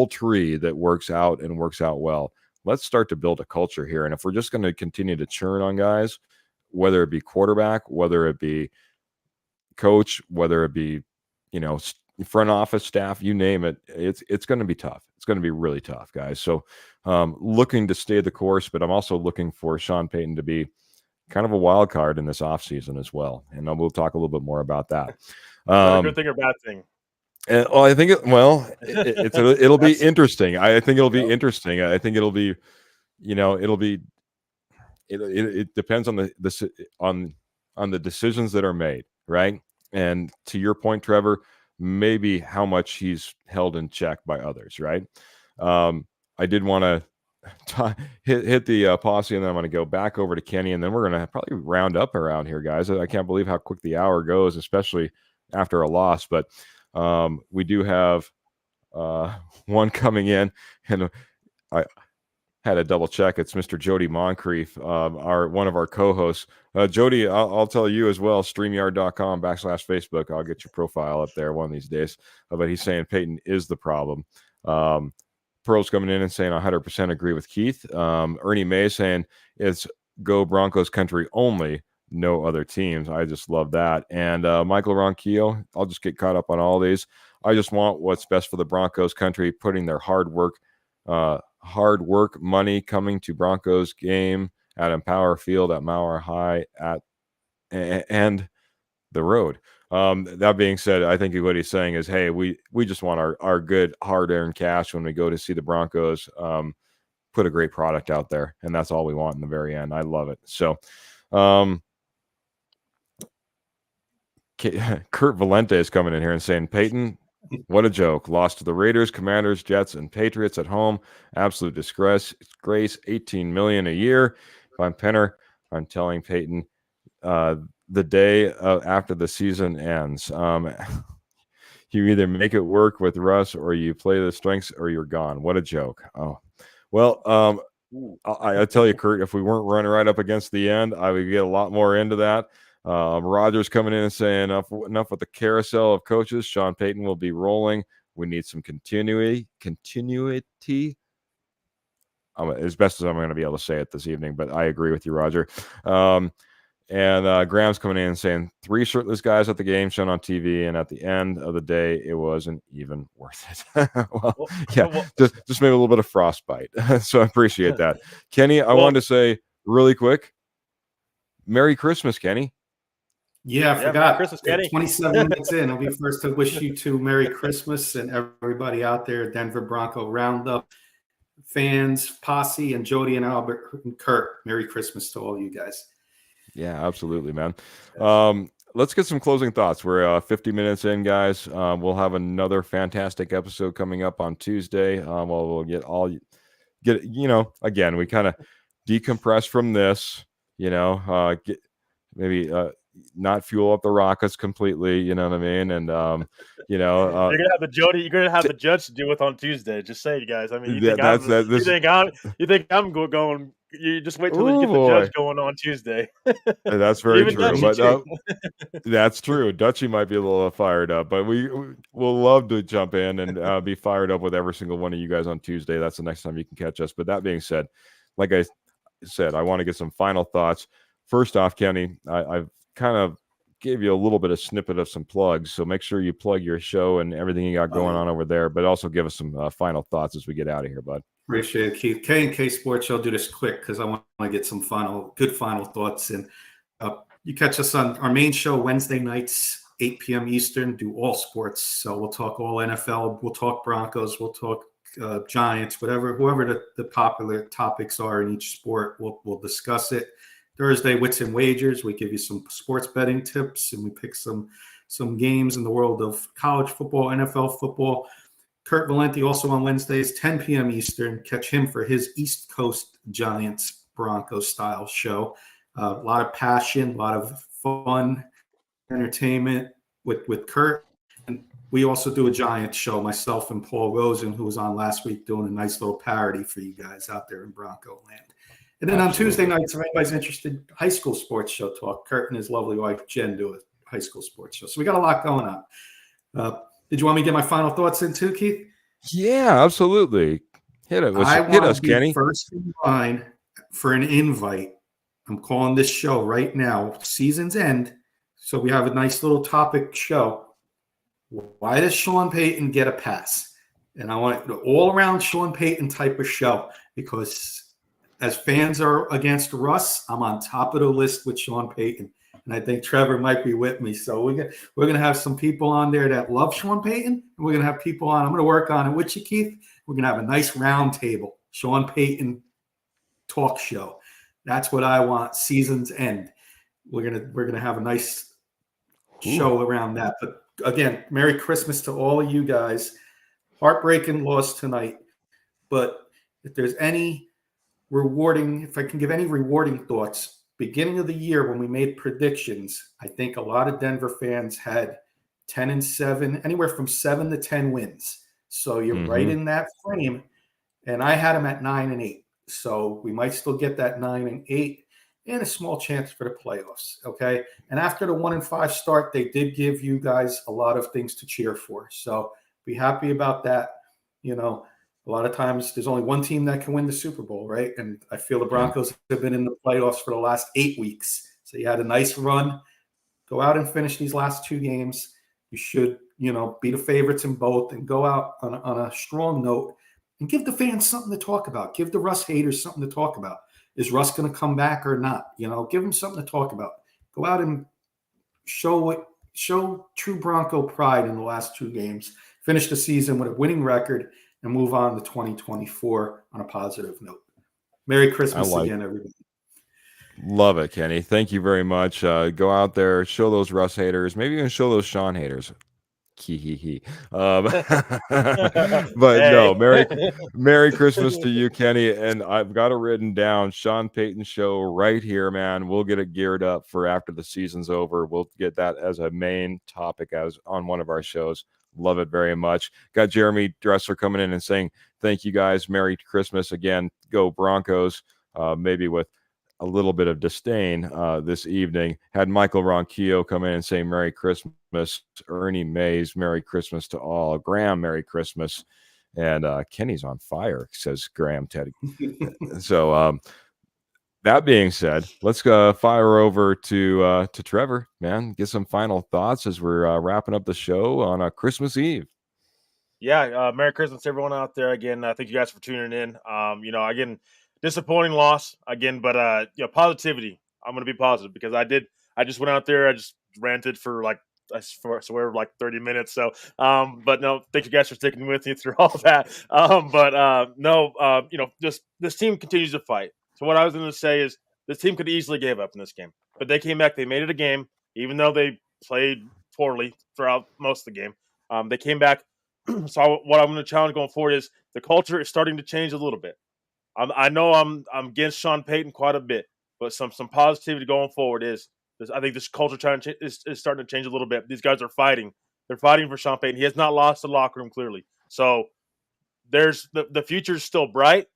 tree that works out and works out well. Let's start to build a culture here. And if we're just going to continue to churn on guys, whether it be quarterback, whether it be coach, whether it be, front office staff, you name it, it's going to be tough. It's going to be really tough, guys. So looking to stay the course, but I'm also looking for Sean Payton to be kind of a wild card in this offseason as well. And we'll talk a little bit more about that. Is that a good thing or bad thing? Well, I think it'll be interesting. I think it'll be interesting. I think it'll be, it depends on the decisions that are made, right? And to your point, Trevor, maybe how much he's held in check by others, right? I did want to hit the posse, and then I'm going to go back over to Kenny, and then we're going to probably round up around here, guys. I can't believe how quick the hour goes, especially after a loss. But we do have one coming in, and I had to double check. It's Mr. Jody Moncrief, one of our co-hosts. Jody, I'll tell you as well, StreamYard.com/Facebook. I'll get your profile up there one of these days. But he's saying Payton is the problem. Pearl's coming in and saying 100% agree with Keith. Ernie May saying it's go Broncos country only. no other teams. I just love that. And Michael Ronquillo, I'll just get caught up on all these. I just want what's best for the Broncos country, putting their hard work, money coming to Broncos game at Empower Field, at Mauer High, and the road. That being said, I think what he's saying is, hey, we just want our good hard-earned cash when we go to see the Broncos. Put a great product out there, and that's all we want in the very end. I love it. So Kurt Valente is coming in here and saying, Peyton, what a joke. Lost to the Raiders, Commanders, Jets, and Patriots at home. Absolute disgrace. $18 million a year. If I'm Penner, I'm telling Peyton the day after the season ends. You either make it work with Russ or you play the strengths or you're gone. What a joke. Oh, well, I tell you, Kurt, if we weren't running right up against the end, I would get a lot more into that. Rogers coming in and saying enough with the carousel of coaches. Sean Payton will be rolling. We need some continuity. As best as I'm going to be able to say it this evening, but I agree with you, Roger. And Graham's coming in and saying 3 shirtless guys at the game shown on TV, and at the end of the day, it wasn't even worth it. Just maybe a little bit of frostbite. So I appreciate that. Kenny, I wanted to say really quick, Merry Christmas, Kenny. Yeah, I forgot. Christmas, Kenny. 27 minutes in, I'll be first to wish you two Merry Christmas and everybody out there, Denver Bronco Roundup fans, Posse, and Jody and Albert and Kurt. Merry Christmas to all you guys. Yeah, absolutely, man. Let's get some closing thoughts. We're 50 minutes in, guys. We'll have another fantastic episode coming up on Tuesday. We'll again, we kind of decompress from this, get maybe not fuel up the rockets completely, you know what I mean? And you're gonna have the judge to deal with on Tuesday. Just say it, guys. I mean, you think I'm going. You just wait till you get the judge going on Tuesday. That's very true. But that's true. Dutchie might be a little fired up, but we'll love to jump in and be fired up with every single one of you guys on Tuesday. That's the next time you can catch us. But that being said, like I said, I want to get some final thoughts. First off, Kenny, I've kind of gave you a little bit of snippet of some plugs, so make sure you plug your show and everything you got going on over there, but also give us some final thoughts as we get out of here, bud. Appreciate it, Keith. K&K Sports Show, do this quick because I want to get some good final thoughts. And you catch us on our main show Wednesday nights, 8 p.m. Eastern, do all sports. So we'll talk all NFL, we'll talk Broncos, we'll talk Giants, whoever the popular topics are in each sport, we'll discuss it. Thursday, Wits and Wagers, we give you some sports betting tips, and we pick some games in the world of college football, NFL football. Kurt Valente also on Wednesdays, 10 p.m. Eastern. Catch him for his East Coast Giants Broncos style show. A lot of passion, a lot of fun, entertainment with Kurt. And we also do a Giants show, myself and Paul Rosen, who was on last week, doing a nice little parody for you guys out there in Bronco land. And then on Tuesday nights, if anybody's interested, high school sports show talk. Kurt and his lovely wife, Jen, do a high school sports show. So we got a lot going on. Did you want me to get my final thoughts in too, Keith? Yeah, absolutely. Hit us, Kenny. First in line for an invite. I'm calling this show right now, season's end. So we have a nice little topic show. Why does Sean Payton get a pass? And I want an all-around Sean Payton type of show because as fans are against Russ, I'm on top of the list with Sean Payton. And I think Trevor might be with me. So we're going to have some people on there that love Sean Payton. And we're going to have people on. I'm going to work on it with you, Keith. We're going to have a nice round table, Sean Payton talk show. That's what I want. Season's end. We're going to have a nice show around that. But again, Merry Christmas to all of you guys. Heartbreaking loss tonight. But if there's any if I can give any rewarding thoughts, beginning of the year when we made predictions, I think a lot of Denver fans had 10-7, anywhere from 7 to 10 wins. So you're right in that frame. And I had them at 9-8. So we might still get that 9-8 and a small chance for the playoffs. Okay. And after the 1-5 start, they did give you guys a lot of things to cheer for. So be happy about that. A lot of times there's only one team that can win the Super Bowl, right? And I feel the Broncos have been in the playoffs for the last 8 weeks. So you had a nice run. Go out and finish these last 2 games. You should, be the favorites in both and go out on a strong note and give the fans something to talk about. Give the Russ haters something to talk about. Is Russ going to come back or not? Give them something to talk about. Go out and show true Bronco pride in the last 2 games. Finish the season with a winning record and move on to 2024 on a positive note. Merry Christmas again, everybody. Love it, Kenny. Thank you very much. Go out there, show those Russ haters, maybe even show those Sean haters. But no, Merry Christmas to you, Kenny. And I've got it written down, Sean Payton show right here, man. We'll get it geared up for after the season's over. We'll get that as a main topic as on one of our shows. Love it very much. Got Jeremy Dressler coming in and saying, thank you guys. Merry Christmas again. Go Broncos. Maybe with a little bit of disdain this evening. Had Michael Ronquillo come in and say Merry Christmas. Ernie Mays, Merry Christmas to all. Graham, Merry Christmas. And Kenny's on fire, says Graham Teddy. So that being said, let's fire over to Trevor, man. Get some final thoughts as we're wrapping up the show on a Christmas Eve. Yeah, Merry Christmas, everyone out there. Again, thank you guys for tuning in. Again, disappointing loss again, but positivity. I'm gonna be positive because I just went out there. I just ranted for like I swear like 30 minutes. So, but no, thank you guys for sticking with me through all of that. Just this team continues to fight. So what I was going to say is this team could easily give up in this game, but they came back. They made it a game, even though they played poorly throughout most of the game. They came back. So what I'm going to challenge going forward is the culture is starting to change a little bit. I know I'm against Sean Payton quite a bit, but some positivity going forward is I think this culture is starting to change a little bit. These guys are fighting. They're fighting for Sean Payton. He has not lost the locker room clearly. So there's the future is still bright.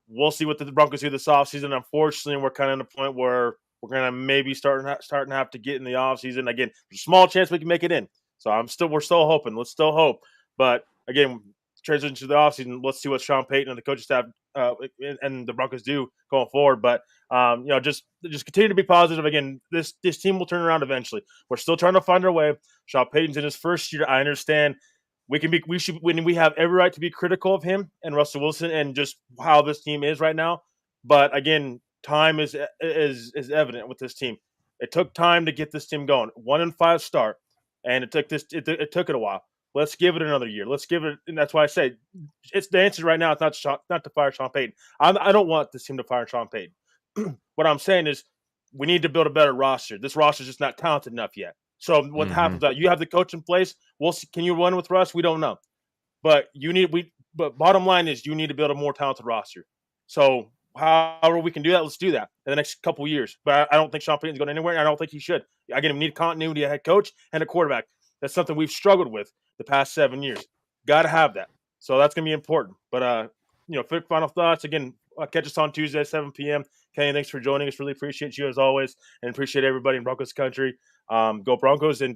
We'll see what the Broncos do this offseason. Unfortunately, we're kind of at a point where we're going to maybe starting to have to get in the offseason. Again, there's a small chance we can make it in. So we're still hoping. Let's still hope. But again, transition to the offseason, let's see what Sean Payton and the coaching staff and the Broncos do going forward. But just continue to be positive. Again, this team will turn around eventually. We're still trying to find our way. Sean Payton's in his first year. I understand we have every right to be critical of him and Russell Wilson and just how this team is right now. But again, time is evident with this team. It took time to get this team going. 1-5 start, and it took it a while. Let's give it another year. Let's give it, and that's why I say it's the answer right now. It's not to fire Sean Payton. I don't want this team to fire Sean Payton. What I'm saying is we need to build a better roster. This roster is just not talented enough yet. So what happens? That you have the coach in place. We'll see. Can you run with Russ? We don't know, but But bottom line is you need to build a more talented roster. So however we can do that, let's do that in the next couple of years. But I don't think Sean Payton's going anywhere. And I don't think he should. Again, we need continuity, a head coach and a quarterback. That's something we've struggled with the past 7 years. Got to have that. So that's going to be important. But, final thoughts. Again, catch us on Tuesday at 7 p.m. Kenny, thanks for joining us. Really appreciate you as always and appreciate everybody in Broncos country. Go Broncos and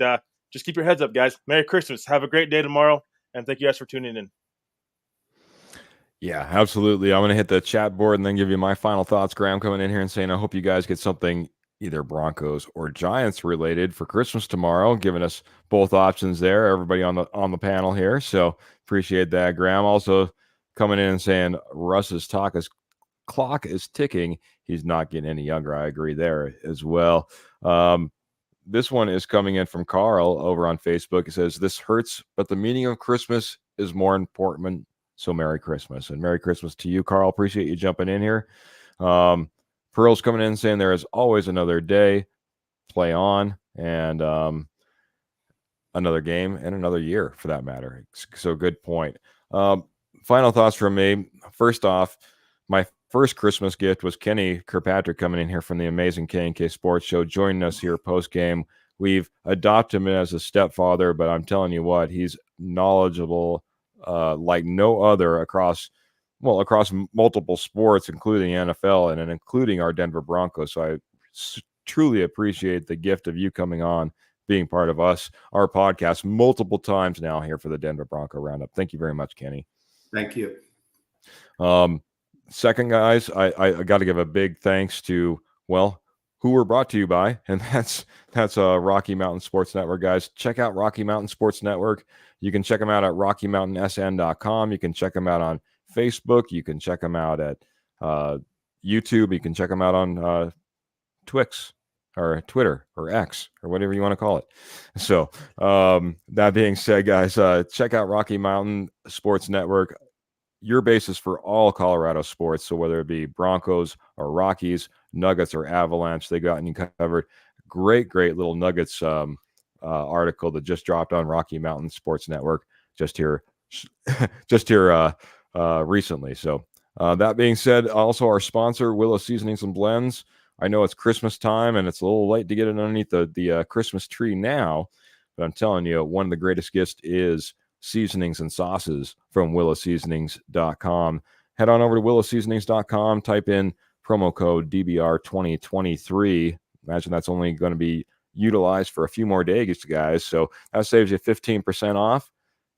just keep your heads up, guys. Merry Christmas. Have a great day tomorrow. And thank you guys for tuning in. Yeah, absolutely. I'm going to hit the chat board and then give you my final thoughts. Graham coming in here and saying, I hope you guys get something either Broncos or Giants related for Christmas tomorrow, giving us both options there, everybody on the panel here. So appreciate that. Graham also coming in and saying Russ's clock is ticking. He's not getting any younger. I agree there as well. This one is coming in from Carl over on Facebook. It says, this hurts, but the meaning of Christmas is more important. So Merry Christmas. And Merry Christmas to you, Carl. Appreciate you jumping in here. Pearl's coming in saying there is always another day, play on, and another game and another year for that matter. So good point. Final thoughts from me. First off, my first Christmas gift was Kenny Kirkpatrick coming in here from the amazing K&K Sports Show, joining us here post-game. We've adopted him as a stepfather, but I'm telling you what, he's knowledgeable like no other across multiple sports, including NFL and including our Denver Broncos. So I truly appreciate the gift of you coming on, being part of our podcast multiple times now here for the Denver Bronco Roundup. Thank you very much, Kenny. Thank you. Second, guys, I got to give a big thanks to, who we're brought to you by, and that's Rocky Mountain Sports Network, guys. Check out Rocky Mountain Sports Network. You can check them out at RockyMountainSN.com. You can check them out on Facebook. You can check them out at YouTube. You can check them out on Twix or Twitter or X or whatever you want to call it. So that being said, guys, check out Rocky Mountain Sports Network, your basis for all Colorado sports. So whether it be Broncos or Rockies, Nuggets or Avalanche, they got you covered. Great little Nuggets article that just dropped on Rocky Mountain Sports Network just here recently. So that being said, also our sponsor, Willow Seasonings and Blends. I know it's Christmas time and it's a little late to get it underneath the Christmas tree now, but I'm telling you, one of the greatest gifts is seasonings and sauces from willowseasonings.com. Head on over to willowseasonings.com, type in promo code DBR2023. Imagine that's only going to be utilized for a few more days, guys. So that saves you 15% off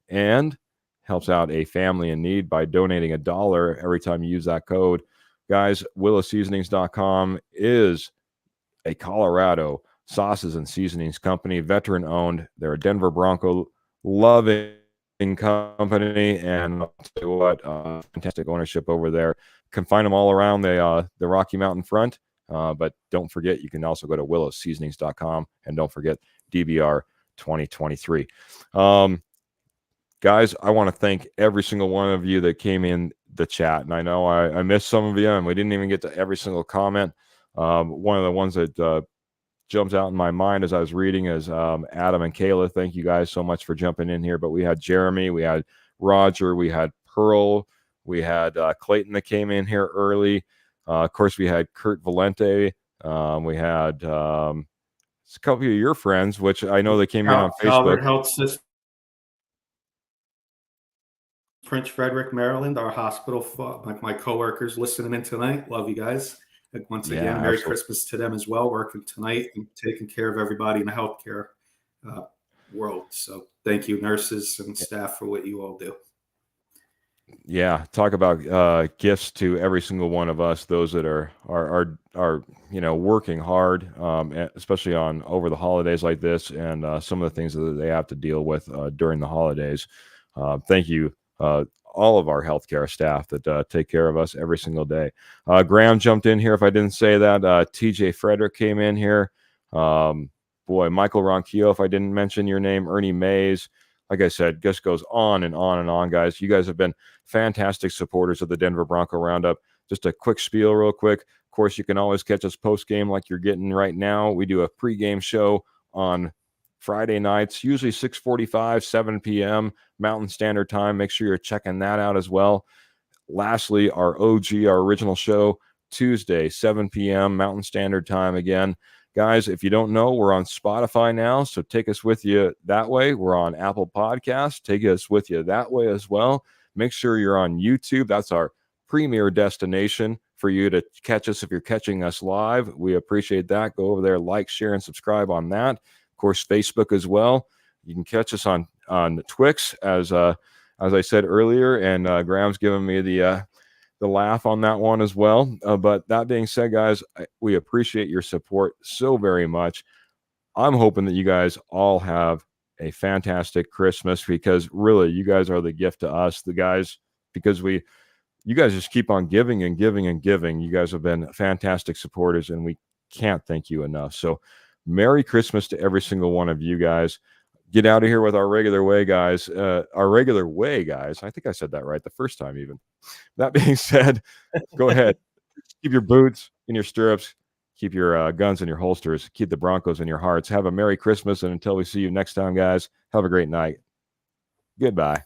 and helps out a family in need by donating $1 every time you use that code. Guys, willowseasonings.com is a Colorado sauces and seasonings company, veteran owned. They're a Denver Bronco loving company, and I'll tell you what, fantastic ownership over there. Can find them all around the Rocky Mountain front, but don't forget, you can also go to willowseasonings.com, and don't forget DBR 2023. Guys, I want to thank every single one of you that came in the chat, and I know I missed some of you, and we didn't even get to every single comment. One of the ones that jumps out in my mind as I was reading is Adam and Kayla. Thank you guys so much for jumping in here. But we had Jeremy, we had Roger, we had Pearl, we had Clayton that came in here early. Of course, we had Kurt Valente. We had a couple of your friends, which I know they came in on Facebook. Calvert Health System, Prince Frederick, Maryland, our hospital. Like my coworkers listening in tonight. Love you guys. Once again, Merry Christmas to them as well, working tonight and taking care of everybody in the healthcare world. So thank you, nurses and staff, for what you all do. Yeah, talk about gifts to every single one of us, those that are working hard, especially on over the holidays like this, and some of the things that they have to deal with during the holidays. Thank you. All of our healthcare staff that take care of us every single day. Graham jumped in here. If I didn't say that, TJ Frederick came in here. Michael Ronquillo, if I didn't mention your name, Ernie Mays. Like I said, just goes on and on and on, guys. You guys have been fantastic supporters of the Denver Bronco Roundup. Just a quick spiel real quick. Of course, you can always catch us post-game like you're getting right now. We do a pre-game show on Friday nights, usually 6:45, 7 p.m. Mountain Standard Time. Make sure you're checking that out as well. Lastly, our OG, our original show, Tuesday, 7 p.m. Mountain Standard Time again. Guys, if you don't know, we're on Spotify now, so take us with you that way. We're on Apple Podcasts. Take us with you that way as well. Make sure you're on YouTube. That's our premier destination for you to catch us if you're catching us live. We appreciate that. Go over there, like, share, and subscribe on that. Of course, Facebook as well. You can catch us on Twix, as I said earlier, and Graham's giving me the laugh on that one as well. But that being said, guys, we appreciate your support so very much. I'm hoping that you guys all have a fantastic Christmas, because really, you guys are the gift to us, the guys, because you guys just keep on giving and giving and giving. You guys have been fantastic supporters, and we can't thank you enough. So Merry Christmas to every single one of you guys. Get out of here with our regular way, guys. I think I said that right the first time even. That being said, go ahead. Keep your boots in your stirrups. Keep your guns in your holsters. Keep the Broncos in your hearts. Have a Merry Christmas, and until we see you next time, guys, have a great night. Goodbye.